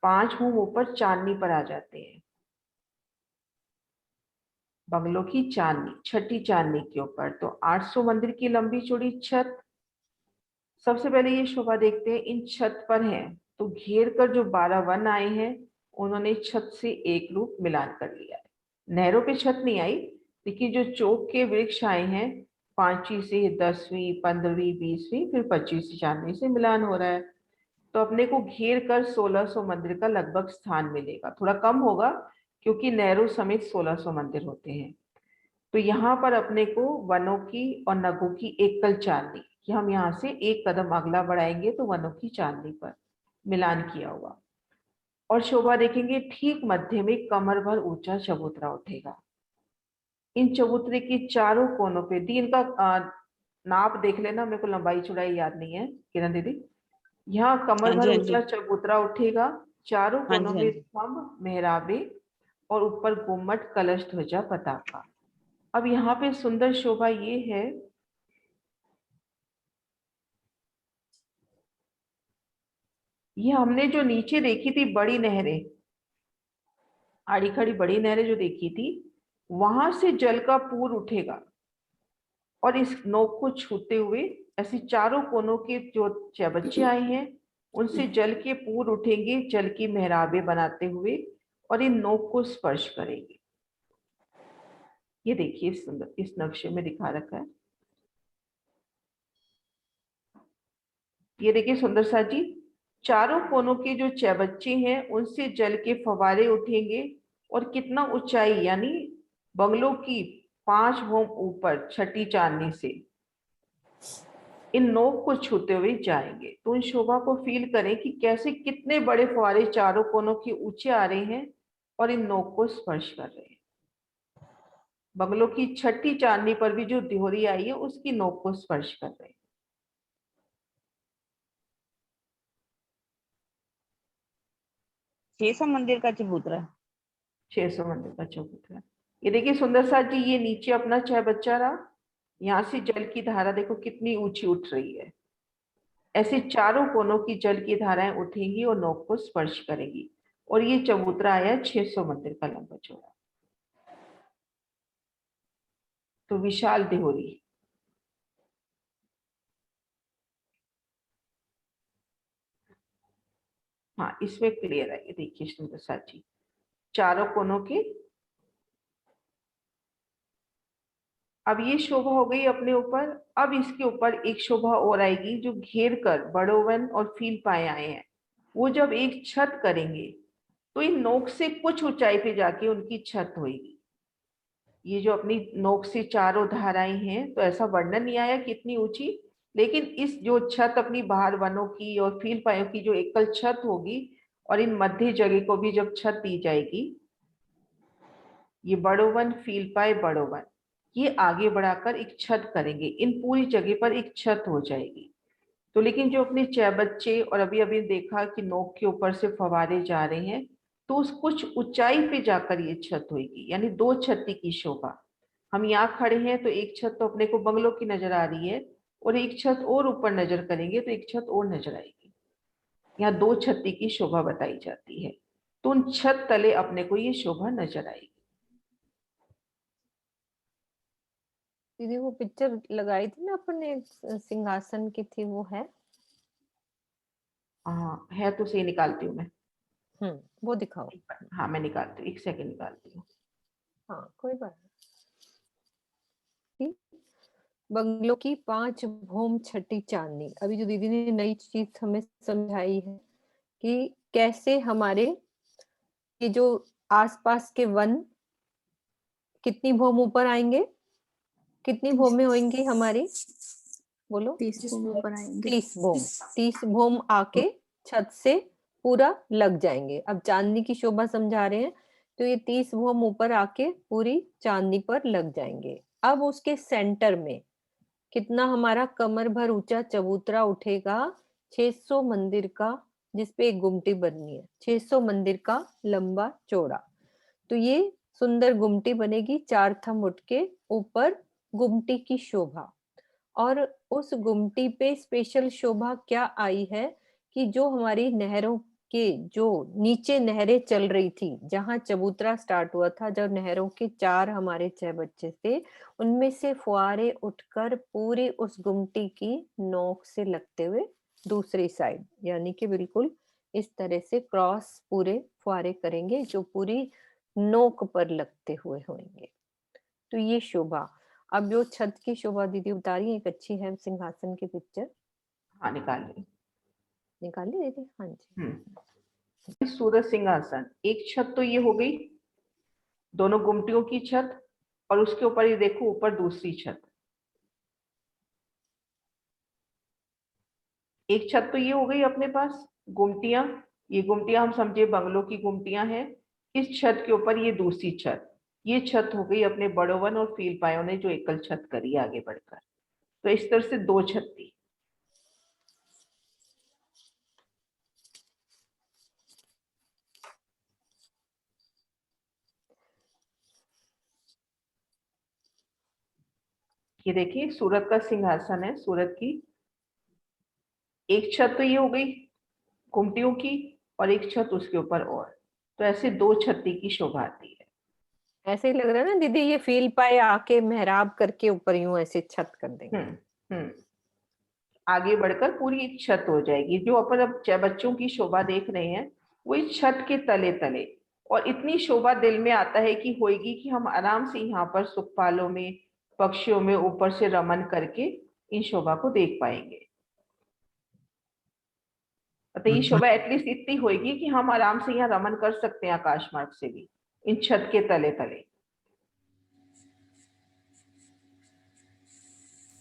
5 भूम ऊपर चांदनी पर आ जाते हैं, बंगलों की चांदनी, छठी चांदनी के ऊपर। तो 800 मंदिर की लंबी चौड़ी छत, सबसे पहले ये शोभा देखते हैं, इन छत पर है तो घेर कर जो 12 वन आए हैं, उन्होंने छत से एक रूप मिलान कर लिया है। नहरों पे छत नहीं आई, लेकिन जो चौक के वृक्ष आए हैं, 5वीं से 10वीं, 15वीं, 20वीं, फिर 25वीं चांदनी से मिलान हो रहा है। तो अपने को घेर कर 1600 मंदिर का लगभग स्थान मिलेगा, थोड़ा कम होगा क्योंकि नहरों समेत 1600 मंदिर होते हैं। तो यहाँ पर अपने को वनों की और नगों की एकल चांदनी, कि हम यहाँ से एक कदम अगला बढ़ाएंगे तो वनों की चांदनी पर मिलान किया हुआ। और शोभा देखेंगे, ठीक मध्य में कमर भर ऊंचा चबूतरा उठेगा। इन चबूतरे के चारों कोनों पे दी, इनका नाप देख लेना, मेरे को लंबाई चौड़ाई याद नहीं है किरण दीदी। यहाँ कमर हाँ भर जी, हाँ ऊंचा जी, चबूतरा उठेगा, चारों हाँ कोनों जी, हाँ में जी। स्तंभ, मेहराबे, और ऊपर गुम्मट, कलश, ध्वजा, पताका। अब यहाँ पे सुंदर शोभा ये है ये हमने जो नीचे देखी थी बड़ी नहरें, आड़ी खड़ी बड़ी नहरें जो देखी थी, वहां से जल का पूर उठेगा और इस नोक को छूते हुए ऐसे चारों कोनों के जो चबच्चे आए हैं उनसे जल के पूर उठेंगे, जल की मेहराबे बनाते हुए, और इन नोक को स्पर्श करेंगे। ये देखिए इस नक्शे में दिखा रखा है। ये देखिए सुंदर सा जी, चारों कोनों के जो चबच्चे हैं उनसे जल के फवारे उठेंगे और कितना ऊंचाई, यानी बंगलों की 5 भोम ऊपर छठी चांदनी से इन नोक को छूते हुए जाएंगे। तो इन शोभा को फील करें कि कैसे कितने बड़े फुहारे चारों कोनों के ऊंचे आ रहे हैं और इन नोक को स्पर्श कर रहे हैं। बंगलों की छठी चांदनी पर भी जो दिहोरी आई है उसकी नोक को स्पर्श कर रहे हैं। 600 मंदिर का चबूतरा। 600 मंदिर का चबूतरा। ये देखिए सुंदर सा जी, ये नीचे अपना चबच्चा रहा, यहाँ से जल की धारा देखो कितनी ऊंची उठ रही है। ऐसे चारों कोनों की जल की धाराएं उठेंगी और नोक को स्पर्श करेंगी, और ये चबूतरा आया 600 मंदिर का लंबा चौड़ा। तो विशाल दिहोरी। हाँ, इसमें क्लियर है। ये देखिए सुंदर सा जी, चारों कोनों के। अब ये शोभा हो गई अपने ऊपर। अब इसके ऊपर एक शोभा और आएगी जो घेर कर बड़ोवन और फील पाए आए हैं। वो जब एक छत करेंगे तो इन नोक से कुछ ऊंचाई पे जाके उनकी छत होगी। ये जो अपनी नोक से चारों धाराएं हैं, तो ऐसा वर्णन नहीं आया कितनी ऊंची, लेकिन इस जो छत अपनी बाहर वनों की और फील पायों की जो एकल छत होगी, और इन मध्य जगह को भी जब छत दी जाएगी, ये बड़ोवन फील पाए बड़ोवन, ये आगे बढ़ाकर एक छत करेंगे। इन पूरी जगह पर एक छत हो जाएगी। तो लेकिन जो अपने चबच्चे और अभी अभी देखा कि नोक के ऊपर से फवारे जा रहे हैं, तो उस कुछ ऊंचाई पे जाकर ये छत होगी, यानी 2 छत्ती की शोभा। हम यहाँ खड़े हैं तो एक छत तो अपने को बंगलों की नजर आ रही है, और एक छत और ऊपर नजर करेंगे तो एक छत और नजर आएगी। यहाँ 2 छत्ती की शोभा बताई जाती है। तो उन छत तले अपने को ये शोभा नजर आएगी। दीदी वो पिक्चर लगाई थी ना अपन ने, सिंहासन की थी, वो है? हाँ है, तो सही निकालती हूँ मैं। वो दिखाओ। हाँ मैं निकालती हूँ, 1 सेकंड निकालती हूँ। हाँ कोई बात नहीं। बंगलों की 5 भोम छठी चांदनी। अभी जो दीदी ने नई चीज हमें समझाई है कि कैसे हमारे ये जो आसपास के वन कितनी भोम ऊपर आएंगे, कितनी भोमें होंगी हमारी, बोलो? 30 भोम ऊपर आएंगे। 30 भोम। 30 भोम आके छत से पूरा लग जाएंगे। अब चांदनी की शोभा समझा रहे हैं, तो ये 30 भोम ऊपर आके पूरी चांदनी पर लग जाएंगे। अब उसके सेंटर में कितना हमारा कमर भर ऊंचा चबूतरा उठेगा, 600 मंदिर का, जिसपे एक गुमटी बननी है, 600 मंदिर का लंबा चौड़ा। तो ये सुंदर गुमटी बनेगी, 4 थंब उठ के ऊपर गुमटी की शोभा। और उस गुमटी पे स्पेशल शोभा क्या आई है कि जो हमारी नहरों के जो नीचे नहरें चल रही थी, जहां चबूतरा स्टार्ट हुआ था, जब नहरों के 4 हमारे चबच्चे थे, उनमें से फुहारे उठकर पूरी उस गुमटी की नोक से लगते हुए दूसरी साइड, यानी कि बिल्कुल इस तरह से क्रॉस पूरे फुहारे करेंगे जो पूरी नोक पर लगते हुए होंगे। तो ये शोभा। अब जो छत की शोभा दीदी उतारी है, एक अच्छी है सिंहासन की पिक्चर। हाँ निकाल ली। निकाली दीदी? हाँ जी। सूरज सिंहासन, एक छत तो ये हो गई, दोनों गुमटियों की छत, और उसके ऊपर ये देखो ऊपर दूसरी छत। एक छत तो ये हो गई अपने पास गुमटियां, ये गुमटियां हम समझे बंगलों की गुमटियां हैं। इस छत के ऊपर ये दूसरी छत, ये छत हो गई अपने बड़ोवन और फील पायों ने जो एकल छत करी आगे बढ़कर। तो इस तरह से 2 छत थी। ये देखिए सूरत का सिंहासन है, सूरत की एक छत तो ये हो गई गुमटियों की और एक छत उसके ऊपर और, तो ऐसे 2 छत्ती की शोभा आती है। ऐसे ही लग रहा है ना दीदी, ये फील पाए आके मेहराब करके ऊपर यूं ऐसे छत कर देंगे। हम्म। आगे बढ़कर पूरी एक छत हो जाएगी। जो अपन अब बच्चों की शोभा देख रहे हैं वो इस छत के तले तले, और इतनी शोभा दिल में आता है कि होएगी कि हम आराम से यहाँ पर सुखपालों में, पक्षियों में ऊपर से रमन करके इन शोभा को देख पाएंगे। तो ये शोभा एटलीस्ट इतनी होएगी कि हम आराम से यहाँ रमन कर सकते हैं आकाश मार्ग से भी, इन छत के तले तले।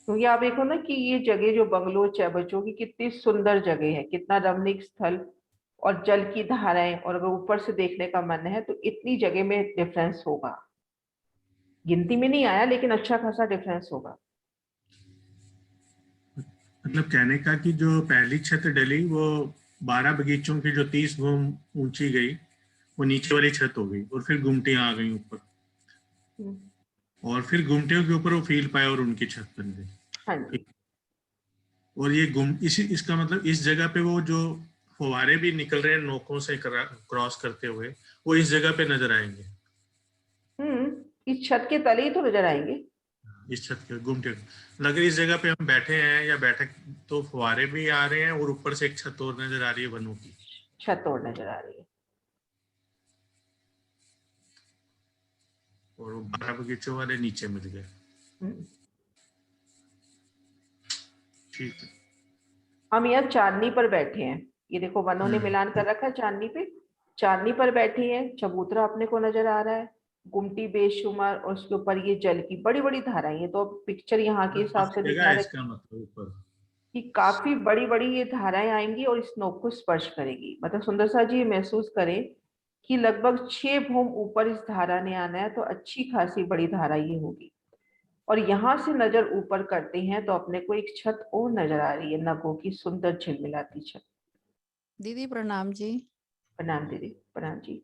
क्योंकि आप देखो ना कि ये जगह जो बंगलो चैबचों की कितनी सुंदर जगह है, कितना रमणीक स्थल, और जल की धाराएं, और अगर ऊपर से देखने का मन है तो इतनी जगह में डिफरेंस होगा। गिनती में नहीं आया लेकिन अच्छा खासा डिफरेंस होगा। मतलब कहने का कि जो पहली छत डली वो 12 बगीचों की जो 30 भूम ऊंची गई वो नीचे वाली छत हो गई, और फिर गुमटियां आ गई ऊपर, और फिर गुमटियों के ऊपर वो फील पाए और उनकी छत बन गई। हाँ जी। और ये इसका मतलब इस जगह पे वो जो फुवारे भी निकल रहे हैं नोकों से क्रॉस करते हुए, वो इस जगह पे नजर आएंगे। इस छत के तले ही तो नजर आएंगे। इस छत के गुमटियों, अगर इस जगह पे हम बैठे हैं या बैठक, तो फुवारे भी आ रहे हैं और ऊपर से एक छत और नजर आ रही है, वनों की छत और नजर आ रही है। और वो 12 बगीचों वाले नीचे मिल गए। ठीक है। हम यहाँ चांदनी पर बैठे हैं, ये देखो वनों ने मिलान कर रखा है चांदनी पे। चांदनी पर बैठी है, चबूतरा अपने को नजर आ रहा है, गुमटी बेशुमार, और उसके ऊपर ये जल की बड़ी बड़ी धाराएं। ये तो पिक्चर यहाँ के हिसाब से दिखा रहे इसका मतलब ऊपर कि काफी बड़ी बड़ी ये धाराएं आएंगी और इस नोक को स्पर्श करेगी। मतलब सुंदर सा जी महसूस करें कि लगभग 6 भूम ऊपर इस धारा ने आना है, तो अच्छी खासी बड़ी धारा ये होगी। और यहाँ से नजर ऊपर करते हैं तो अपने को एक छत और नजर आ रही है, नगों की सुंदर झिलमिलाती छत। दीदी प्रणाम जी। प्रणाम दीदी, प्रणाम जी।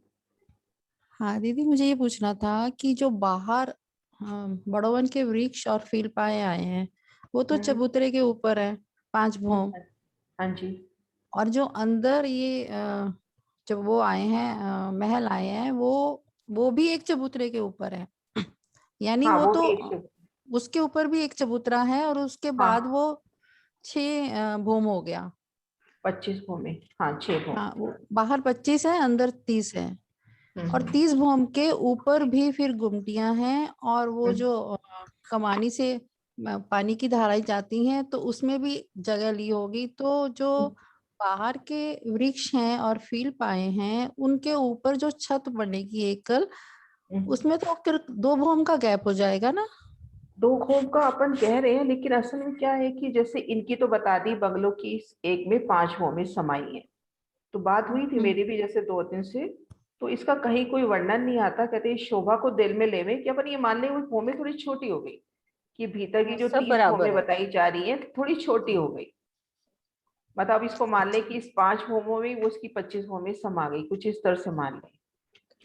हाँ दीदी, मुझे ये पूछना था कि जो बाहर बड़ोवन के वृक्ष और फील पाए आए हैं वो तो चबूतरे के ऊपर है 5 भूम, हाँ जी। और जो अंदर ये जब वो आए हैं महल आए हैं वो भी एक चबूतरे के ऊपर है। यानी हाँ, वो वो तो भी एक उसके ऊपर भी एक चबूतरा है, और उसके बाद वो 6 भूम हो गया। 25 भूमि, हाँ 6 भूमि। हाँ, वो बाहर 25 है, अंदर 30 है। और 30 भूम के ऊपर भी फिर गुमटियां हैं, और वो जो कमानी से पानी की धाराएं जाती हैं तो उसमें भी जगह ली होगी। तो जो बाहर के वृक्ष हैं और फील पाए हैं उनके ऊपर जो छत बनेगी एकल, उसमें तो फिर 2 भूम का गैप हो जाएगा ना। 2 भूम का अपन कह रहे हैं, लेकिन असल में क्या है कि जैसे इनकी तो बता दी बंगलों की एक में 5 भूमि समाई है, तो बात हुई थी मेरी भी जैसे 2 दिन से, तो इसका कहीं कोई वर्णन नहीं आता। कहते इस शोभा को दिल में लेवे कि अपन ये मान लें वो भूमि थोड़ी छोटी हो गई, कि भीतर की जो सब 30 बराबर भूमि है। बताई जा रही है थोड़ी छोटी हो गई। मतलब इसको मान ले कि इस 5 भूमों में वो उसकी 25 भूमि समा गई, कुछ इस तरह से मान ले।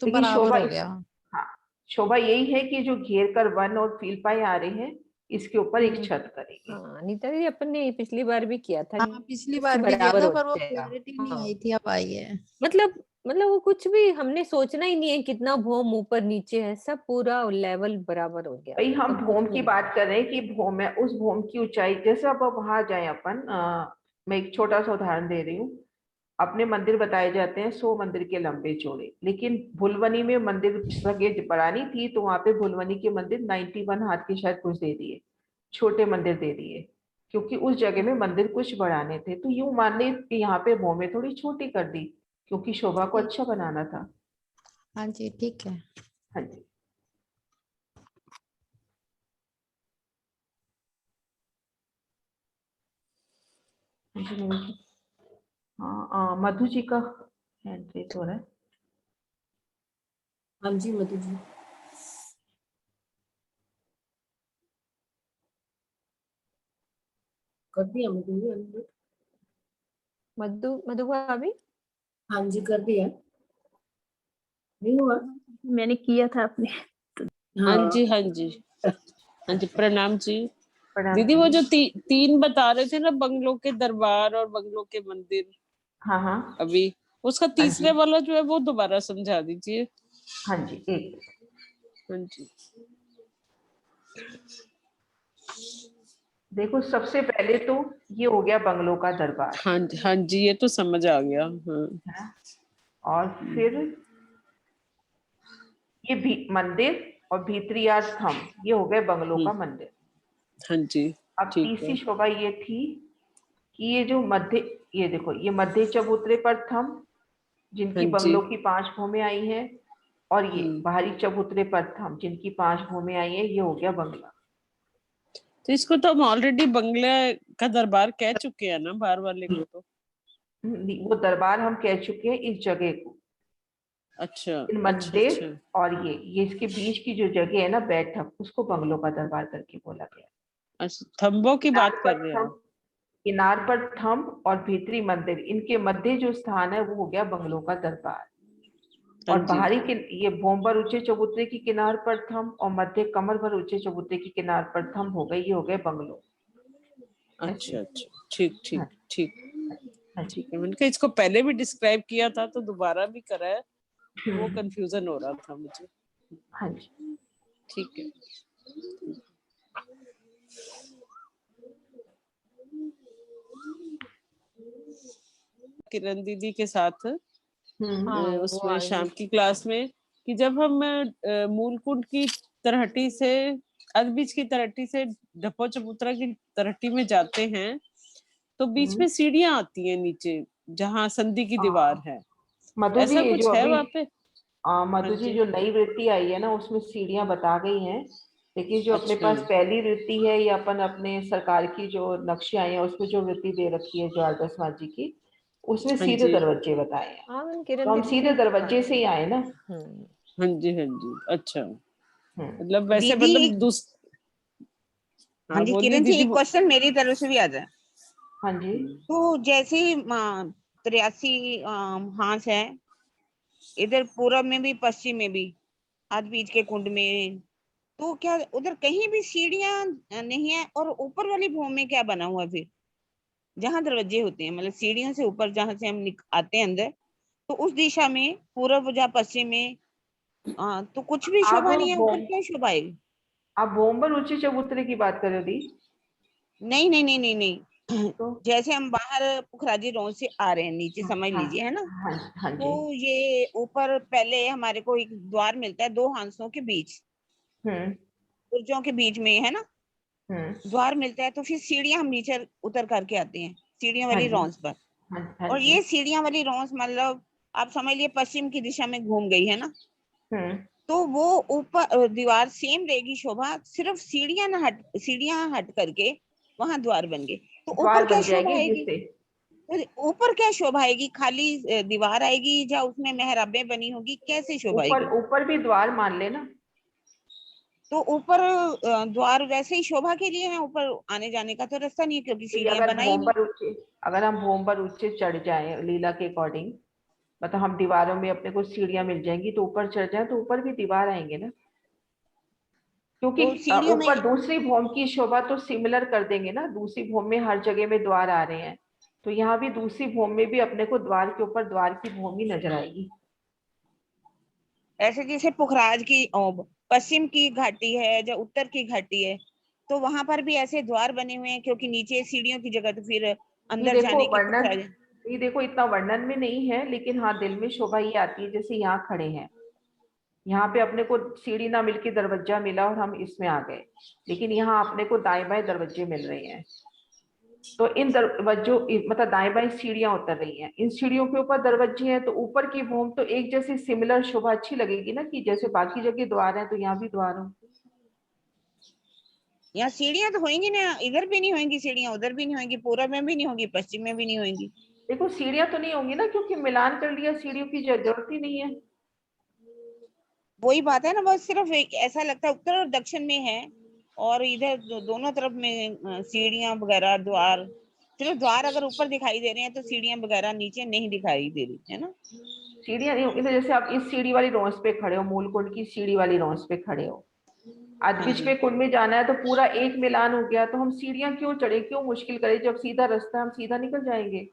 तो लेकिन बराबर शोभा हो गया। हाँ, शोभा यही है कि जो घेर कर वन और फील पाए आ रहे हैं इसके ऊपर एक छत करेंगे। हाँ नीता दीदी, अपन ने पिछली बार भी किया था। हाँ, पिछली बार भी किया बराबर था हो पर वो जाएगा। क्लैरिटी नहीं हाँ। आई थी, अब आई है। मतलब वो कुछ भी हमने सोचना ही नहीं है कितना भूम ऊपर नीचे है, सब पूरा लेवल बराबर हो गया। भाई हम सब भूम कुछ की मिल बात कर रहे हैं कि भूम है, उस भूम की ऊंचाई जैसे अब वहां जाए अपन, मैं एक छोटा सा उदाहरण दे रही हूँ। अपने मंदिर बताए जाते हैं 100 मंदिर के लंबे चौड़े, लेकिन भुलवनी में मंदिर जगह बढ़ानी थी तो वहां पे भुलवनी के मंदिर 91 हाथ के शायद कुछ दे दिए, छोटे मंदिर दे दिए, क्योंकि उस जगह में मंदिर कुछ बढ़ाने थे। तो यूं मान ले कि यहाँ पे भूमि थोड़ी छोटी कर दी क्योंकि शोभा को अच्छा बनाना था। हाँ जी, ठीक है। हाँ जी। हाँ, मधु जी का हैंड रेज हो रहा है। हाँ जी मधु जी। कर दिया मधु जी unmute? मधु भाभी। हाँ जी कर दिया, नहीं हुआ? मैंने किया था अपने। हाँ जी हाँ जी हाँ जी, प्रणाम जी। प्रणाम दीदी वो जी। जो तीन बता रहे थे ना, बंगलों के दरबार और बंगलों के मंदिर, हाँ हाँ अभी उसका तीसरे वाला जो है वो दोबारा समझा दीजिए। हाँ जी, एक हाँ जी। देखो, सबसे पहले तो ये हो गया बंगलों का दरबार, हाँ जी, हाँ जी, ये तो समझ आ गया। हाँ। है। और फिर ये भी मंदिर और भीतरी थम, ये हो गए बंगलों का मंदिर। हाँ जी, अब ठीक तीसरी है। शोभा ये थी कि ये जो मध्य, ये देखो, ये मध्य चबूतरे पर थम, जिनकी हाँ जी। बंगलों की 5 भूमें आई हैं, और ये बाहरी चबूतरे पर थम, जिनकी 5 भूमें आई हैं, ये हो गया बंगला। तो इसको तो हम ऑलरेडी बंगले का दरबार कह चुके हैं ना, बाहर वाले को तो। वो दरबार हम कह चुके हैं इस जगह को। अच्छा इन अच्छा मंदिर अच्छा और ये इसके बीच की जो जगह है ना बैठक, उसको बंगलों का दरबार करके बोला गया। अच्छा, थंबों की किनार बात कर पर रहे हैं थम, आप? किनार पर थंब और भीतरी मंदिर, इनके मध्य जो स्थान है वो हो गया बंगलों का दरबार। हाँ और जी। बाहरी के ये भोंबर ऊंचे चबूतरे की किनार पर थंब और मध्य कमर भर ऊंचे चबूतरे की किनार पर थंब हो गए, ये हो गए बंगलों। अच्छा अच्छा, ठीक ठीक हाँ ठीक हाँ ठीक जी, है। मैंने कहा इसको पहले भी डिस्क्राइब किया था तो दोबारा भी करा है, वो कंफ्यूजन हो रहा था मुझे। हाँ जी। ठीक है। किरण दीदी के साथ हाँ वो उसमें आएंगे। शाम की क्लास में कि जब हम मूलकुंड की तरहटी से, अरबीज की तरहटी से ढप्पो चबूतरा की तरहटी में जाते हैं तो बीच में सीढ़ियां आती हैं नीचे, जहाँ संधि की दीवार है। मधु जी, ऐसा ये जो कुछ है अभी वहां पे? हाँ मधु जी, जी। जो नई वृत्ति आई है ना, उसमें सीढ़ियां बता गई हैं, लेकिन जो अपने अच्छा पास पहली वृत्ति है, या अपन अपने सरकार की जो नक्शे आए हैं उसमें जो वृत्ति दे रखी है ज्वारदास माझी की, उसमें हाँ सीधे जी। दरवाजे बताए हैं। हाँ मैंने किरण तो हम दीदी से सीधे ही दरवाजे से ही पूछा। आए ना। हाँ जी हाँ जी। अच्छा, हम्म मतलब वैसे दीदी मतलब हाँ हाँ जी बोलिए किरण जी, दीदी एक क्वेश्चन मेरी तरफ से भी आ जाए। हाँ जी। तो जैसे 83 हांस है, इधर पूरब में भी पश्चिम में भी, आज बीच के कुंड में, तो क्या उधर कहीं भी सीढ़ियां नहीं है? और ऊपर वाली भूमि में क्या बना हुआ है फिर, जहाँ दरवाजे होते हैं, मतलब सीढ़ियों से ऊपर जहाँ से हम आते हैं अंदर, तो उस दिशा में पूर्व या पश्चिम में तो कुछ भी आप शोभा नहीं है, ऊपर भोम क्या शोभा आएगी? आप भोंबर ऊंचे चबूतरे की बात कर रहे हो दी? नहीं नहीं नहीं नहीं नहीं। तो जैसे हम बाहर पुखराजी रोड से आ रहे हैं, नीचे समझ हाँ लीजिए, है ना? हाँ हाँ तो जी। ये ऊपर पहले हमारे को एक द्वार मिलता है दो हांसों के बीच, हम्म बुर्जों के बीच में, है ना? हम्म द्वार मिलता है, तो फिर सीढ़ियां हम नीचे उतर करके आते हैं, सीढ़ियों हाँ वाली जी रौंस पर। हाँ और जी। ये सीढ़ियां वाली रौंस मतलब आप समझ लिए पश्चिम की दिशा में घूम गई, है ना? हम्म तो वो ऊपर दीवार सेम रहेगी शोभा, सिर्फ सीढ़ियां हट करके वहां द्वार बन गए, तो ऊपर द्वार क्या बन शोभा जाएगी आएगी? जिससे। तो ऊपर क्या शोभा आएगी? खाली दीवार आएगी या उसमें मेहराबें बनी होगी? कैसे शोभा ऊपर आएगी? ऊपर भी द्वार मान लेना। तो ऊपर द्वार वैसे ही शोभा के लिए है, ऊपर आने जाने का तो रास्ता नहीं है, क्योंकि तो ये सीढ़ियां बनाई नहीं। अगर हम भोंबर ऊंचे चढ़ जाएं लीला के अकॉर्डिंग, मतलब हम दीवारों में अपने को सीढ़ियां मिल जाएंगी, तो ऊपर चढ़ जाए तो ऊपर भी दीवार आएंगे ना, क्योंकि तो सीढ़ियों में ऊपर दूसरी भौम की शोभा तो सिमिलर कर देंगे ना। दूसरी भौम में हर जगह में द्वार आ रहे हैं, तो यहाँ भी दूसरी भौम में भी अपने को द्वार के ऊपर द्वार की भूमि नजर आएगी। ऐसे जैसे पुखराज की पश्चिम की घाटी है या उत्तर की घाटी है, तो वहां पर भी ऐसे द्वार बने हुए हैं, क्योंकि नीचे सीढ़ियों की जगह, तो फिर ये अंदर देखो जाने की वर्णन, पुखराज। ये देखो इतना वर्णन में नहीं है, लेकिन हाँ दिल में शोभा ये आती है, जैसे यहाँ खड़े हैं, यहाँ पे अपने को सीढ़ी ना मिलके दरवाजा मिला और हम इसमें आ गए, लेकिन यहाँ अपने को दाएं बाएं दरवाजे मिल रहे हैं। तो इन दरवाजों, मतलब दाएं बाएं सीढ़ियां उतर रही हैं, इन सीढ़ियों के ऊपर दरवाजे हैं, तो ऊपर की भूमि तो एक जैसी सिमिलर शोभा अच्छी लगेगी ना, कि जैसे बाकी जगह द्वार है तो यहाँ भी द्वार हो। यहाँ सीढ़ियां तो होंगी ना, इधर भी नहीं होंगी सीढ़ियां, उधर भी नहीं होंगी, पूरब में भी नहीं होगी, पश्चिम में भी नहीं होंगी। देखो सीढ़ियां तो नहीं होंगी ना, क्योंकि मिलान कर लिया, सीढ़ियों की जरूरत ही नहीं है। वही बात है ना, बस सिर्फ एक ऐसा लगता है उत्तर और दक्षिण में है, और इधर दोनों तरफ में सीढ़ियां वगैरह द्वार, सिर्फ द्वार अगर ऊपर दिखाई दे रहे हैं, तो सीढ़ियां वगैरह नीचे नहीं दिखाई दे रही, है ना? सीढ़ियां नहीं होंगी, तो जैसे आप इस सीढ़ी वाली रोंस पे खड़े हो, मूलकुंड की सीढ़ी वाली रोंस पे खड़े हो, हाँ अदबिज जी। पे कुंड में जाना है, तो पूरा एक मिलान हो गया, तो हम सीढ़ियां क्यों चढ़े, क्यों मुश्किल करें, जब सीधा रास्ता हम सीधा निकल जाएंगे।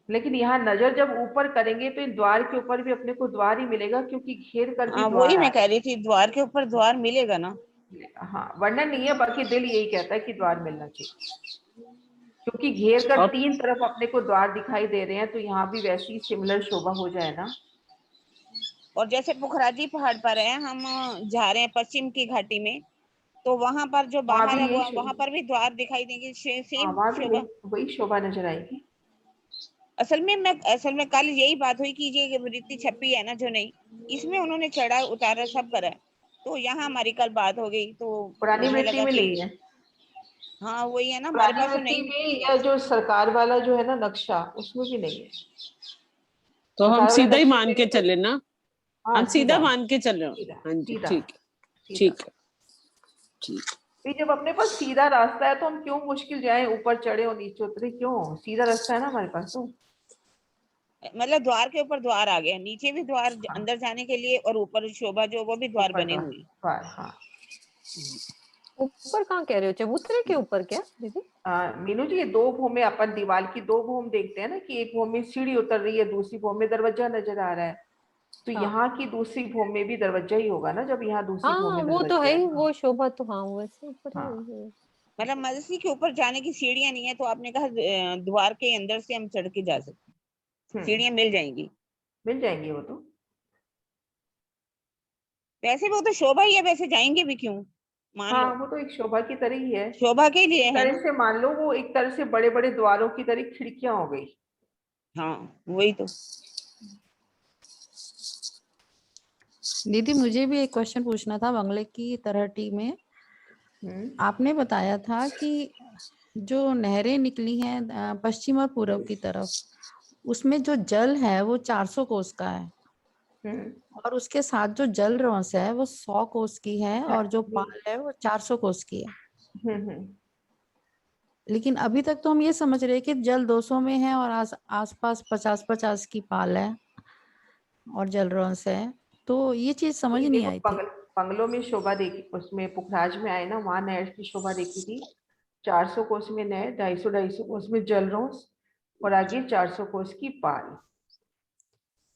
लेकिन यहाँ नजर जब ऊपर करेंगे तो इन द्वार के ऊपर भी अपने को द्वार ही मिलेगा, क्योंकि घेर कर भी हाँ, द्वार वही आ मैं रहा कह रही थी, द्वार के ऊपर द्वार मिलेगा ना। है। हाँ, वर्णन नहीं है, बाकी दिल यही कहता है कि द्वार मिलना चाहिए, क्योंकि घेर कर और 3 तरफ अपने को द्वार दिखाई दे रहे हैं, तो यहाँ भी वैसी सिमिलर शोभा हो जाए ना। और जैसे पुखराजी पहाड़ पर है, हम जा रहे हैं पश्चिम की घाटी में, तो वहां पर जो वहां बाहर भी है यही वहां पर भी द्वार दिखाई देंगे, हाँ, सेम वहां भी शोभा। वही शोभा नजर आएगी। असल में कल यही बात हुई कि ये रीति छपी है ना जो नहीं, इसमें उन्होंने चढ़ा उतारा सब करा है। तो यहाँ हमारी कल बात हो गई, तो पुरानी हमें मिट्टी लगा में कि नहीं है। हाँ वही है ना, हमारे पुरानी पास तो मिट्टी नई में मिट्टी है। या जो सरकार वाला जो है ना नक्शा, उसमें भी नहीं है। तो हम सरकार वाले सीधा ही नक्शे मान में के भी तो, चले ना, हाँ हम सीधा मान के चल रहे हो। सीधा हाँ जी, सीधा ठीक है, सीधा। ठीक है, ठीक। तो जब अपने पास सीधा रास्ता है तो हम क्यों मुश्किल जाए, ऊपर चढ़े और नीचे उतरे क्यों, सीधा रास्ता है ना हमारे पास तो। मतलब द्वार के ऊपर द्वार आ गया, नीचे भी द्वार हाँ, अंदर जाने के लिए, और ऊपर शोभा जो वो भी द्वार ऊपर बने हुए हैं। द्वार, हाँ। ऊपर कहाँ कह रहे हो, चबूतरे के ऊपर क्या दीदी? मीनू जी, ये 2 भूमि, अपन दीवार की 2 भूमि देखते हैं ना, कि एक भूमि सीढ़ी उतर रही है, दूसरी भूमि में दरवाजा नजर आ रहा है, तो हाँ यहाँ की दूसरी भूमि में भी दरवाजा ही होगा ना, जब यहाँ दूसरी भूमि हाँ, में वो तो है दरवाजा ही, है। वो शोभा तो हाँ वैसे ऊपर हाँ, है। मतलब मस्जिद के ऊपर जाने की सीढ़ियां नहीं है, तो आपने कहा द्वार के अंदर से हम चढ़ के जा सकते हैं, सीढ़ियां मिल जाएंगी। मिल जाएंगी वो तो। वैसे वो तो शोभा ही है, वैसे जाएंगे भी क्यों, मान हाँ, लो वो तो एक शोभा की तरह ही है। शोभा के लिए एक है तरह ना। से मान लो वो एक तरह से बड़े बड़े द्वारों की तरह खिड़कियां हो गई। हाँ वही तो। दीदी मुझे भी एक क्वेश्चन पूछना था बंगले की तलहटी में। आपने बताया था कि जो नहरें निकली हैं पश्चिम और पूर्व की तरफ, उसमें जो जल है वो 400 कोस का है, और उसके साथ जो जल रॉस है वो 100 कोस की है, और जो पाल है वो 400 कोस की है। लेकिन अभी तक तो हम ये समझ रहे हैं कि जल 200 में है और आसपास 50-50 की पाल है और जल रॉस है, तो ये चीज समझ वही नहीं देखो, आई थी। बंगलों में शोभा देखी, उसमें पुखराज में आए ना, वहां नहर की शोभा देखी थी। 400 कोस में नहर, 250 कोस में जल रॉस, और आगे 400 कोस की पाल।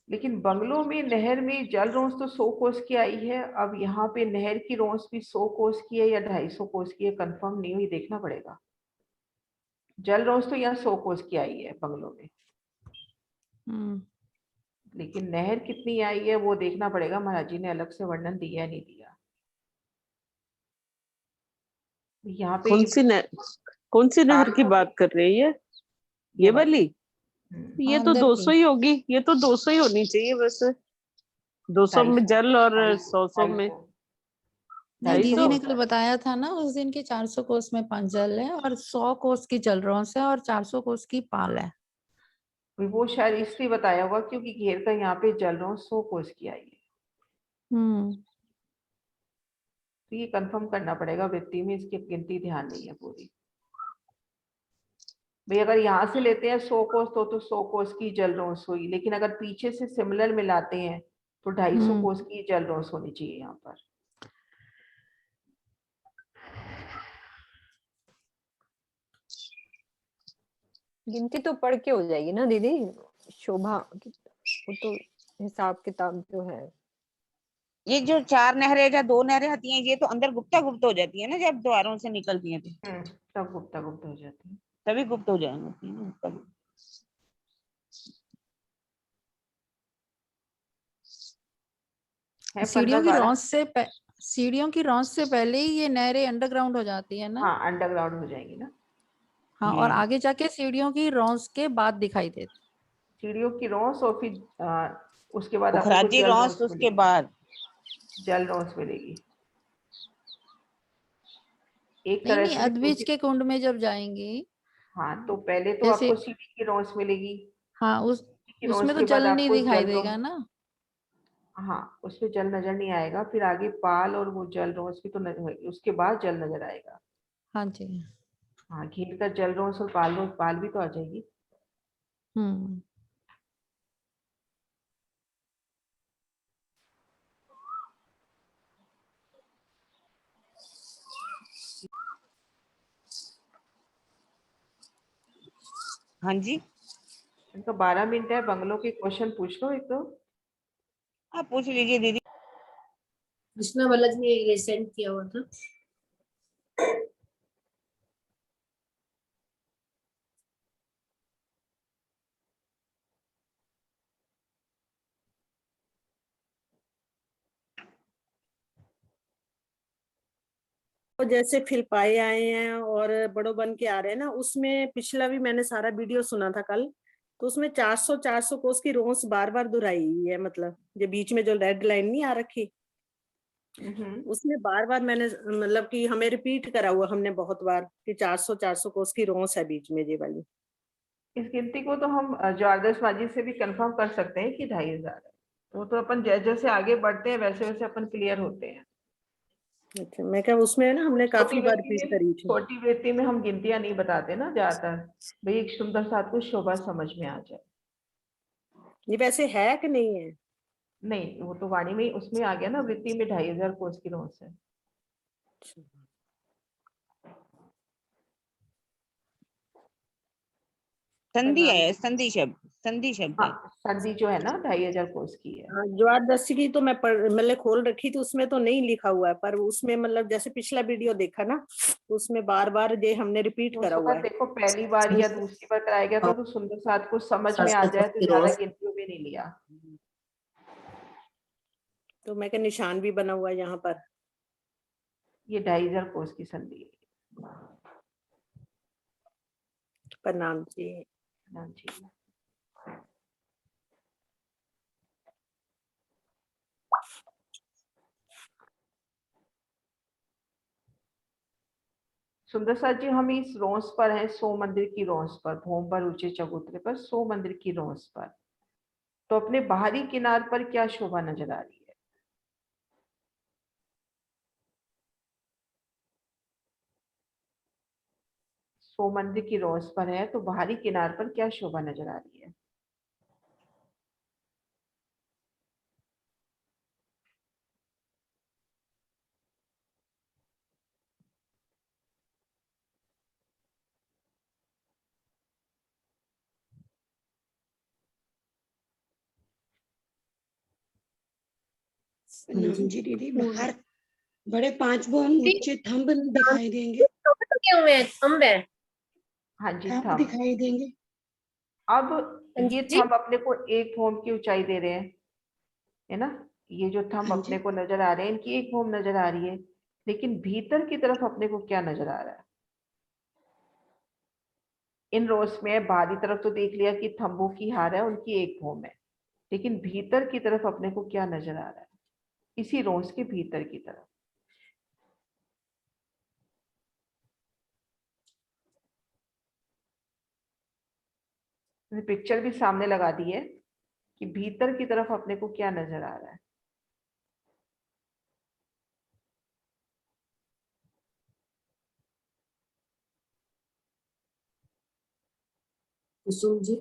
लेकिन बंगलों में नहर में जल रोंस तो 100 कोस की आई है। अब यहाँ पे नहर की रोंस भी 100 कोस की है या 250 कोस की है, कंफर्म नहीं हुई, देखना पड़ेगा। जल रोंस तो यहाँ 100 कोस की आई है बंगलों में, लेकिन नहर कितनी आई है वो देखना पड़ेगा, महाराज जी ने अलग से वर्णन दिया नहीं दिया। यहाँ पे कौन सी नहर की बात कर रही है ये वाली? ये तो 200 ही होगी, ये तो 200 ही होनी चाहिए वैसे। 200 में जल और 100 में नहीं, दीदी 250। ने कल बताया था ना उस दिन के 400 कोस में 5 जल है और 100 कोस की जल रॉस है और 400 कोस की पाल है। वो शायद इसलिए बताया होगा क्योंकि घेर का यहाँ पे जल रहा 100 कोस की आई है। तो ये कंफर्म करना पड़ेगा, वृत्ति में इसकी गिनती ध्यान नहीं है पूरी। भाई अगर यहाँ से लेते हैं 100 कोस तो 100 कोस की जल रोस हुई, लेकिन अगर पीछे से सिमिलर मिलाते हैं तो 250 कोस की जल रोस होनी चाहिए यहाँ पर। गिनती तो पढ़ के हो जाएगी ना दीदी, शोभा वो तो हिसाब किताब जो है। ये जो 4 नहरें या 2 नहरें आती हैं, ये तो अंदर गुप्ता गुप्त हो जाती है ना, जब द्वारों से निकलती हैं तो तब गुप्ता गुप्त हो जाती है, तभी गुप्त हो जाएंगे। सीढ़ियों की रौंस से पहले ही ये नहरें अंडरग्राउंड हो जाती है ना? हाँ, अंडरग्राउंड हो जाएंगी ना। हाँ, और आगे जाके सीढ़ियों की रौंस के बाद दिखाई देती। सीढ़ियों की रौंस और फिर उसके बाद आपको पुखराजी जल रौंस, रौंस उसके मिलेगी, बाद जल रौंस मिलेगी। एक नहीं तरह नहीं, से अदबीज के कुंड में जब जाएंगी, हाँ, तो पहले तो जैसे आपको सीढ़ी की रौंस मिलेगी। हाँ, की रौंस उसमें तो के बाद जल नहीं आपको दिखाई जल देगा रौंस, ना। हाँ उसमें जल नजर नहीं आएगा, फिर आगे पाल और वो जल रौंस भी तो नजर होगी, उसके बाद जल नजर आएगा। हाँ जी। हाँ, घेर कर जल रौंस और पाल भी तो आ जाएगी। हाँ जी, इनका 12 मिनट है, बंगलों के क्वेश्चन पूछ लो एक दो। आप पूछ लीजिए दीदी। कृष्णा बलज ने ये सेंड किया हुआ था। तो जैसे फिलपाए आए हैं और बड़ो बन के आ रहे हैं ना, उसमें पिछला भी मैंने सारा वीडियो सुना था कल, तो उसमें 400 कोस की रोंस बार बार दोहराई हुई है। मतलब जो बीच में जो रेड लाइन नहीं आ रखी, उसमें बार बार मैंने मतलब कि हमें रिपीट करा हुआ हमने बहुत बार कि 400 कोस की रोंस है बीच में ये वाली। इस गिनती को तो हम ज्वारदशबाजी से भी कंफर्म कर सकते हैं कि 2500 है। तो अपन जैसे जैसे आगे बढ़ते हैं वैसे वैसे अपन क्लियर होते हैं। अच्छा, मैं क्या उसमें ना हमने काफी बार रिपीट करी थी। छोटी वृत्ति में हम गिनतियां नहीं बताते ना ज्यादातर, भाई एक सुंदर साथ को शोभा समझ में आ जाए। ये वैसे है कि नहीं है? नहीं, वो तो वाणी में उसमें आ गया ना, वृत्ति में 2500 कोस की रोंस है। संधि है, संधि शब्द, संधि शब्द है। हाँ, संधि जो है ना 2500 कोस की है। ज्वारदशी की तो मैं मतलब खोल रखी थी, उसमें तो नहीं लिखा हुआ है, पर उसमें मतलब जैसे पिछला वीडियो देखा ना, उसमें बार बार ये हमने रिपीट करा हुआ है। देखो पहली बार या दूसरी बार कराया गया था तो सुंदर साथ को समझ में आ जाए तो ज्यादा गिनतियों में नहीं लिया। तो मैं क्या निशान भी बना हुआ है यहाँ पर। ये 2500 कोस की संधि है। प्रणाम जी। प्रणाम जी। सुंदर साथ जी, हम इस रोंस पर हैं, सो मंदिर की रोंस पर, भूम पर ऊंचे चबूतरे पर, सो मंदिर की रोंस पर। तो अपने बाहरी किनार पर क्या शोभा नजर आ रही है? सो मंदिर की रोंस पर है तो बाहरी किनार पर क्या शोभा नजर आ रही है? जी दीदी, बाहर बड़े 5 बोम ऊंचे थंब दिखाई देंगे। थंब है। हाँ जी, थंब थंब दिखाई देंगे। अब ये थंब अपने को 1 भोम की ऊंचाई दे रहे हैं, है ना। ये जो थंब अपने को नजर आ रहे हैं, इनकी 1 भोम नजर आ रही है, लेकिन भीतर की तरफ अपने को क्या नजर आ रहा है? इन रोज में बाहरी तरफ तो देख लिया कि थंबों की हार है, उनकी 1 भोम है, लेकिन भीतर की तरफ अपने को क्या नजर आ रहा है? इसी रोज के भीतर की तरफ पिक्चर भी सामने लगा दी है कि भीतर की तरफ अपने को क्या नजर आ रहा है। कुसुम जी।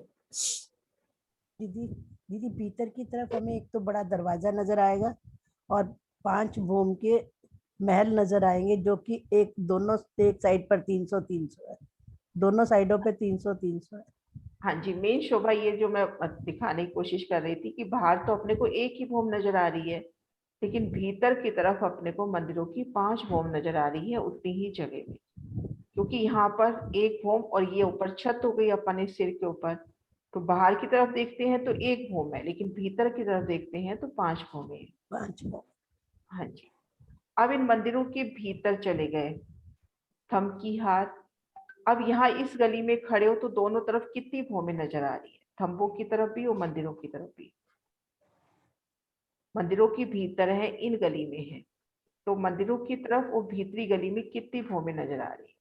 दीदी दीदी भीतर की तरफ हमें एक तो बड़ा दरवाजा नजर आएगा और 5 भूम के महल नजर आएंगे, जो कि एक दोनों एक साइड पर 300 है, दोनों साइडों पे 300 है। हाँ जी, मेन शोभा ये जो मैं दिखाने की कोशिश कर रही थी कि बाहर तो अपने को 1 ही भूम नजर आ रही है, लेकिन भीतर की तरफ अपने को मंदिरों की 5 भूम नजर आ रही है उतनी ही जगह में। क्योंकि यहाँ पर 1 भूम और ये ऊपर छत हो गई अपने सिर के ऊपर, तो बाहर की तरफ देखते हैं तो 1 भूम है, लेकिन भीतर की तरफ देखते हैं तो 5 भूम है। 5 भूम। हाँ जी। अब इन मंदिरों के भीतर चले गए, थंब की हार। अब यहाँ इस गली में खड़े हो तो दोनों तरफ कितनी भूमि नजर आ रही है? थंबों की तरफ भी और मंदिरों की तरफ भी। मंदिरों की भीतर है, इन गली में है, तो मंदिरों की तरफ और भीतरी गली में कितनी भूमि नजर आ रही है?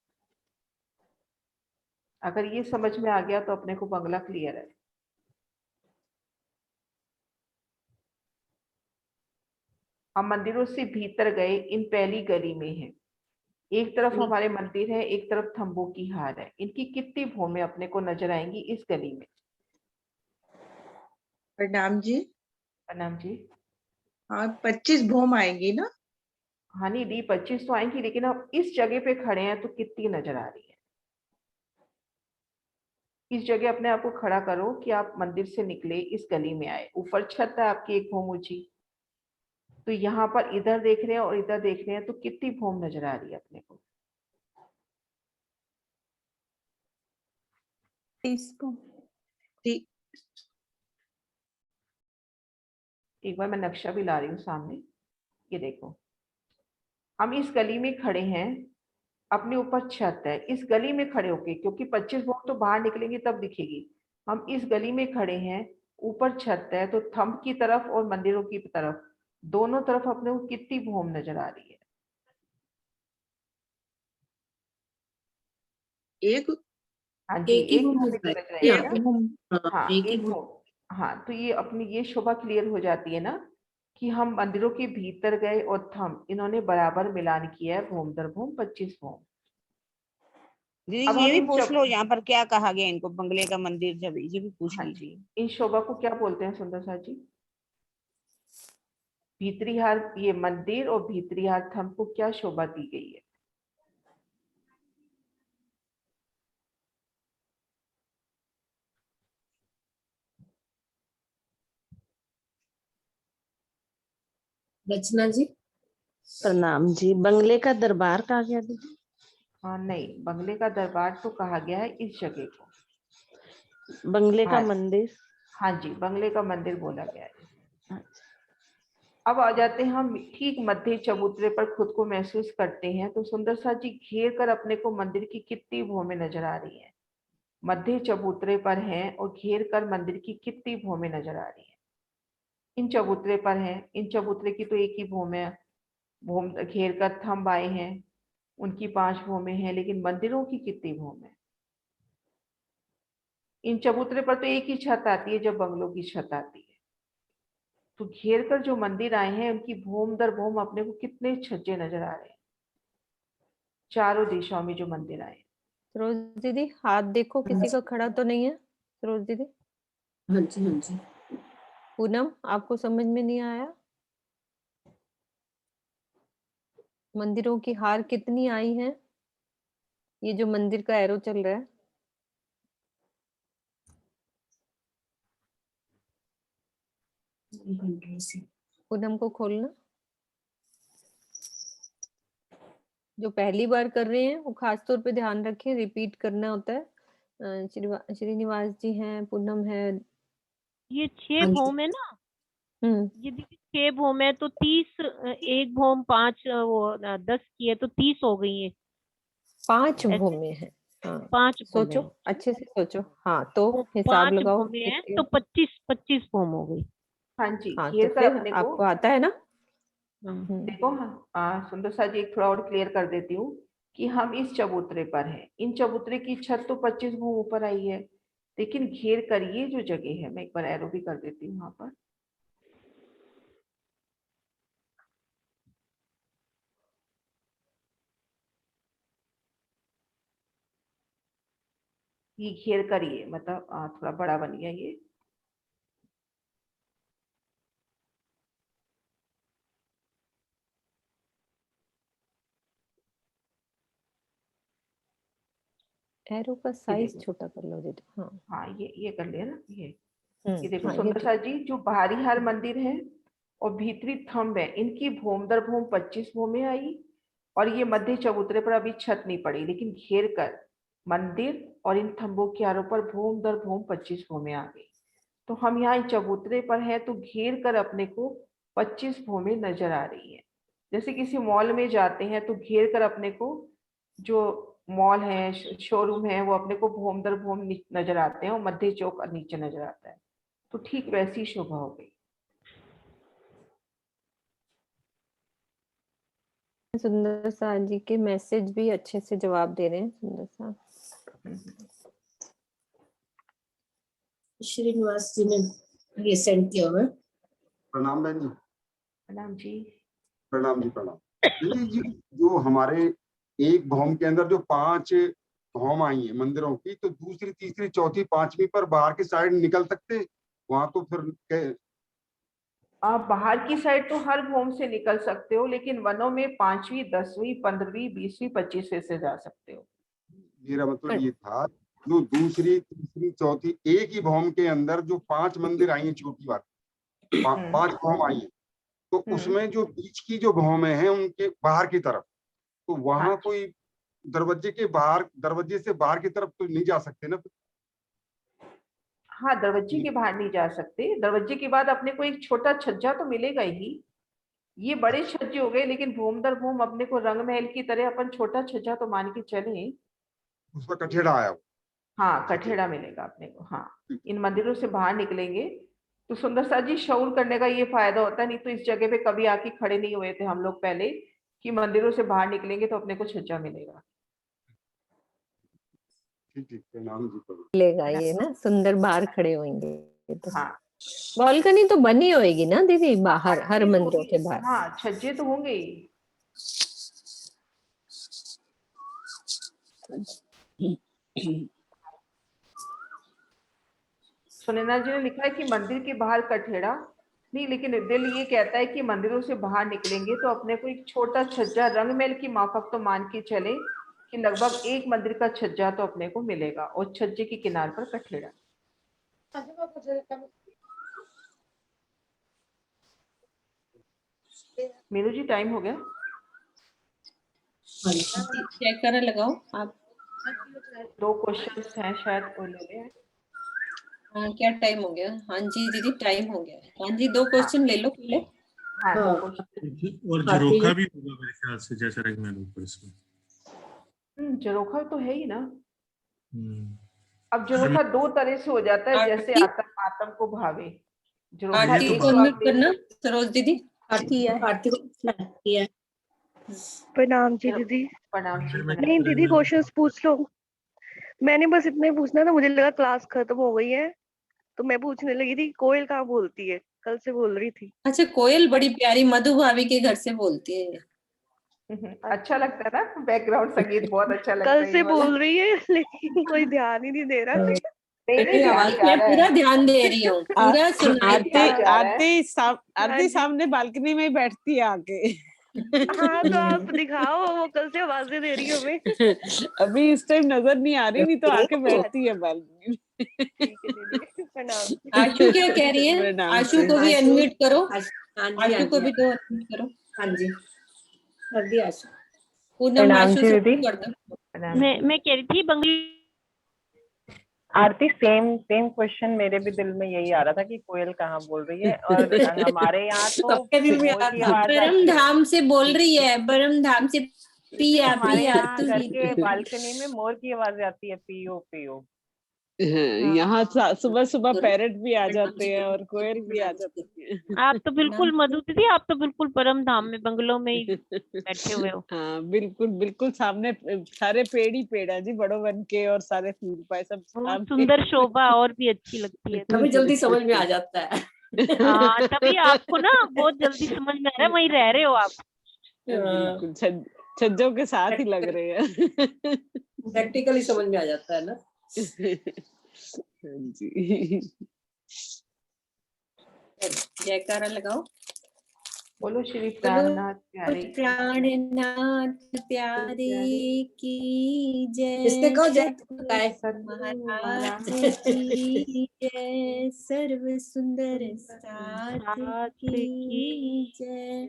अगर ये समझ में आ गया तो अपने को बंगला क्लियर है। हम मंदिरों से भीतर गए, इन पहली गली में है, एक तरफ हमारे मंदिर है, एक तरफ थंबों की हार है, इनकी कितनी भूमि अपने को नजर आएंगी इस गली में? प्रणाम जी। प्रणाम जी। हाँ, 25 भूम आएंगी ना? हाँ नहीं दी, 25 तो आएंगी, लेकिन अब इस जगह पे खड़े हैं तो कितनी नजर आ रही है? इस जगह अपने आप को खड़ा करो कि आप मंदिर से निकले, इस गली में आए, ऊपर छत है आपकी एक भूम ऊंची, तो यहाँ पर इधर देख रहे हैं और इधर देख रहे हैं, तो कितनी भूम नजर आ रही है अपने को? 30 भूम। एक बार मैं नक्शा भी ला रही हूँ सामने, ये देखो, हम इस गली में खड़े हैं, अपने ऊपर छत है, इस गली में खड़े होके, क्योंकि 25 भूम तो बाहर निकलेंगे तब दिखेगी, हम इस गली में खड़े हैं, ऊपर छत है, तो थंब की तरफ और मंदिरों की तरफ, दोनों तरफ अपने को कितनी भूम नजर आ रही है? एक हाँ जी, एक ही एक भूम भूम नजर नजर आएगी आएगी यहाँ ना? पे। हाँ, एक ही एक भूम। भूम। हाँ, तो ये अपनी ये शोभा क्लियर हो जाती है ना कि हम मंदिरों के भीतर गए और थंब इन्होंने बराबर मिलान किया है, भूम दर भूम 25 भूम। दीदी अब ये हम भी इन पूछ लो यहाँ पर क्या कहा गया इनको, बंगले का मंदिर, जब ये भी पूछ हाँ लीजिए। जी, इन शोभा को क्या बोलते हैं सुंदर सा जी? भीतरी हार, ये मंदिर और भीतरी हार थंब को क्या शोभा दी गई है? रचना जी। प्रणाम जी। बंगले का दरबार कहा गया दीदी? हाँ नहीं, बंगले का दरबार तो कहा गया है इस जगह को। बंगले का हाँ मंदिर। हाँ जी, बंगले का मंदिर बोला गया है। अब आ जाते हैं हम ठीक मध्य चबूतरे पर खुद को महसूस करते हैं, तो सुंदर सा जी घेर कर अपने को मंदिर की कितनी भूमें नजर आ रही है? मध्य चबूतरे पर हैं और घेर कर मंदिर की कितनी भूमें नजर आ रही है? इन चबूतरे पर हैं, इन चबूतरे की तो एक ही भूम है, भूम घेर कर थंब आए हैं, उनकी 5 भूमें हैं, लेकिन मंदिरों की कितनी भूम है? इन चबूतरे पर तो एक ही छत आती है जब बंगलों की छत आती है, तो घेर कर जो मंदिर आए हैं उनकी भूम दर भूम अपने को कितने छज्जे नजर आ रहे हैं, चारों दिशाओं में जो मंदिर आए। सरोज दीदी हाथ देखो, किसी का खड़ा तो नहीं है? सरोज दीदी। हाँ जी हाँ जी। पूनम आपको समझ में नहीं आया? मंदिरों की हार कितनी आई है? ये जो मंदिर का एरो चल रहा है, पूनम को खोलना। जो पहली बार कर रहे हैं वो खास तौर पे ध्यान रखें, रिपीट करना होता है। श्रीनिवास जी हैं, पूनम है। ये 6 भूम है ना? हम्म। ये दीदी 6 भूम है तो 30, एक भूम 5 वो 10 की है तो 30 हो गई है। 5 भूमें हैं। हाँ 5 सोचो, अच्छे से सोचो। हाँ तो हिसाब 5 लगाओ भूमें हैं कितनी तो 25 भूम हो गई। हाँ जी, हाँ घेर तो कर फिर अपने को आपको आता है ना? देखो, हाँ सुंदर सा जी एक थोड़ा और क्लियर कर देती हूँ कि हम इस चबूतरे पर हैं, इन चबूतरे की छत तो 25 भूम ऊपर आई है, लेकिन घेर कर ये जो जगह है, मैं एक बार एरो भी कर देती हूँ वहां पर, ये घेर कर, ये मतलब थोड़ा बड़ा बन गया ये। एरो का साइज छोटा कर लो दीदी। हाँ हाँ ये कर लिया ना, ये देखो हाँ, ये सुंदर सा जी, जो बाहरी हार मंदिर है और भीतरी थंब है, इनकी भूम दर भूम 25 भूमें आई, और ये मध्य चबूतरे पर अभी छत नहीं पड़ी, लेकिन घेर कर मंदिर और इन थंबों के आरों पर भूम दर भूम 25 भूमें आ गई। तो हम यहाँ चबूतरे पर हैं तो घेर कर अपने को 25 भूमें नजर आ रही है। जैसे किसी मॉल में जाते हैं तो घेर कर अपने को जो मॉल है, शोरूम है, वो अपने को भूम दर भूम नजर आते हैं और मध्य चौक नीचे नजर आता है, तो ठीक वैसी शोभा हो गई। सुंदर सा जी के मैसेज भी अच्छे से जवाब दे रहे हैं। सुंदर सा श्रीनिवास जी ने ये सेंड किया हुआ है। प्रणाम बहन जी। प्रणाम जी। प्रणाम जी। प्रणाम दीदी जी। जो हमारे एक भौम के अंदर जो 5 भौम आई है मंदिरों की, तो दूसरी तीसरी चौथी पांचवी पर बाहर की साइड निकल सकते वहां, तो फिर आप बाहर की साइड तो हर भूम से निकल सकते हो, लेकिन वनों में 5वीं 10वीं 15वीं 20वीं 25वीं से जा सकते हो। मेरा मतलब ये था जो दूसरी तीसरी चौथी एक ही भौम के अंदर जो 5 मंदिर आई है छोटी बात 5 भौम आई है, तो उसमें जो बीच की जो भौमें हैं उनके बाहर की तरफ, तो वहां कोई दरवाजे से बाहर की तरफ तो नहीं जा सकते ना? हाँ, दरवाजे के बाहर नहीं जा सकते। दरवाजे के बाद अपने को एक छोटा छज्जा तो मिलेगा ही। ये बड़े छज्जे हो गए, लेकिन भूम दर भूम अपने को रंग महल की तरह अपन छोटा छज्जा तो मान के चले। उसका कठेड़ा आया हो। हाँ, कठेड़ा मिलेगा अपने को। हाँ, इन मंदिरों से बाहर निकलेंगे तो सुंदर सा जी शौर करने का ये फायदा होता है। नहीं तो इस जगह पे कभी आके खड़े नहीं हुए थे हम लोग पहले, कि मंदिरों से बाहर निकलेंगे तो अपने को छज्जा मिलेगा। ठीक, प्रणाम जी। मिलेगा ये ना, सुंदर बाहर खड़े होंगे तो। हाँ, बालकनी तो बनी होएगी ना दीदी बाहर, हर मंदिरों के बाहर। हाँ, छज्जे तो होंगे ही। सुनैना जी ने लिखा है कि मंदिर के बाहर कठेड़ा नहीं, लेकिन दिल ये कहता है कि मंदिरों से बाहर निकलेंगे तो अपने को एक छोटा छज्जा रंगमहल की माफक तो मान के चले कि लगभग एक मंदिर का छज्जा तो अपने को मिलेगा, और छज्जे के किनारे पर कठेड़ा। मीनू जी टाइम हो गया, चेक करा लगाओ आप। 2 क्वेश्चंस हैं शायद, वो ले लें। हाँ, क्या टाइम हो गया? हाँ जी दीदी टाइम हो गया। हाँ जी 2 क्वेश्चन ले लो पहले। हाँ, 2 और झरोखा भी होगा मेरे ख्याल से, जैसे रंगमहल ऊपर इसमें। झरोखा तो है ही ना। अब झरोखा 2 तरह से हो जाता है, जैसे आतम को भावे। आरती को अनम्यूट करना सरोज दीदी। आरती को प्रणाम जी दीदी। प्रणाम जी। नहीं दीदी क्वेश्चंस पूछ लो। मैंने बस इतना ही पूछना था, मुझे लगा क्लास खत्म हो गई है तो मैं पूछने लगी थी कोयल कहाँ बोलती है, कल से बोल रही थी। अच्छा, कोयल बड़ी प्यारी मधु भाभी के घर से बोलती है। अच्छा लगता है ना, बैकग्राउंड संगीत बहुत अच्छा लगता है। कल से बोल रही है लेकिन कोई ध्यान ही नहीं दे रहा। मैं पूरा ध्यान दे रही हूँ, पूरा आरती सामने बालकनी में बैठती है आके। हाँ तो आप दिखाओ, वो कल से आवाजें दे रही है हमें। अभी इस टाइम नजर नहीं आ रही, नहीं तो आके बैठती है बालकनी में। आशु क्या कह रही है? आशु को भी अनम्यूट करो। आशु को भी 2 अनम्यूट करो। हाँ जी कर दिया आशु। पूनम आशु से कर दो। मैं कह रही थी बंगली आरती, सेम क्वेश्चन मेरे भी दिल में यही आ रहा था कि कोयल कहाँ बोल रही है। और हमारे यहाँ तो सबके दिल में परम धाम से बोल रही है, परम धाम से पिया पिया घर के बालकनी में मोर की आवाज आती है, पियो पियो। यहाँ सुबह सुबह पैरट भी आ जाते हैं और कोयल भी आ जाती है। आप तो बिल्कुल मधु दीदी, आप तो बिल्कुल परम धाम में बंगलों में ही बैठे हुए हो। हाँ बिल्कुल सामने सारे पेड़ ही पेड़ है जी, बड़ो वन के और सारे फूल पाए सब सुंदर शोभा और भी अच्छी लगती है। तभी जल्दी समझ में आ जाता है। हाँ, तभी आपको ना बहुत जल्दी समझ में आ रहा है, वहीं रह रहे हो आप। बिल्कुल छज्जों के साथ ही लग रहे हैं। प्रैक्टिकली समझ में आ जाता है ना। जी जयकारा लगाओ। बोलो श्री प्राणनाथ प्यारे, प्राणनाथ प्यारे की जय। इसने कहो जय महाराज की जय, सर्व सुंदर साथ की जय,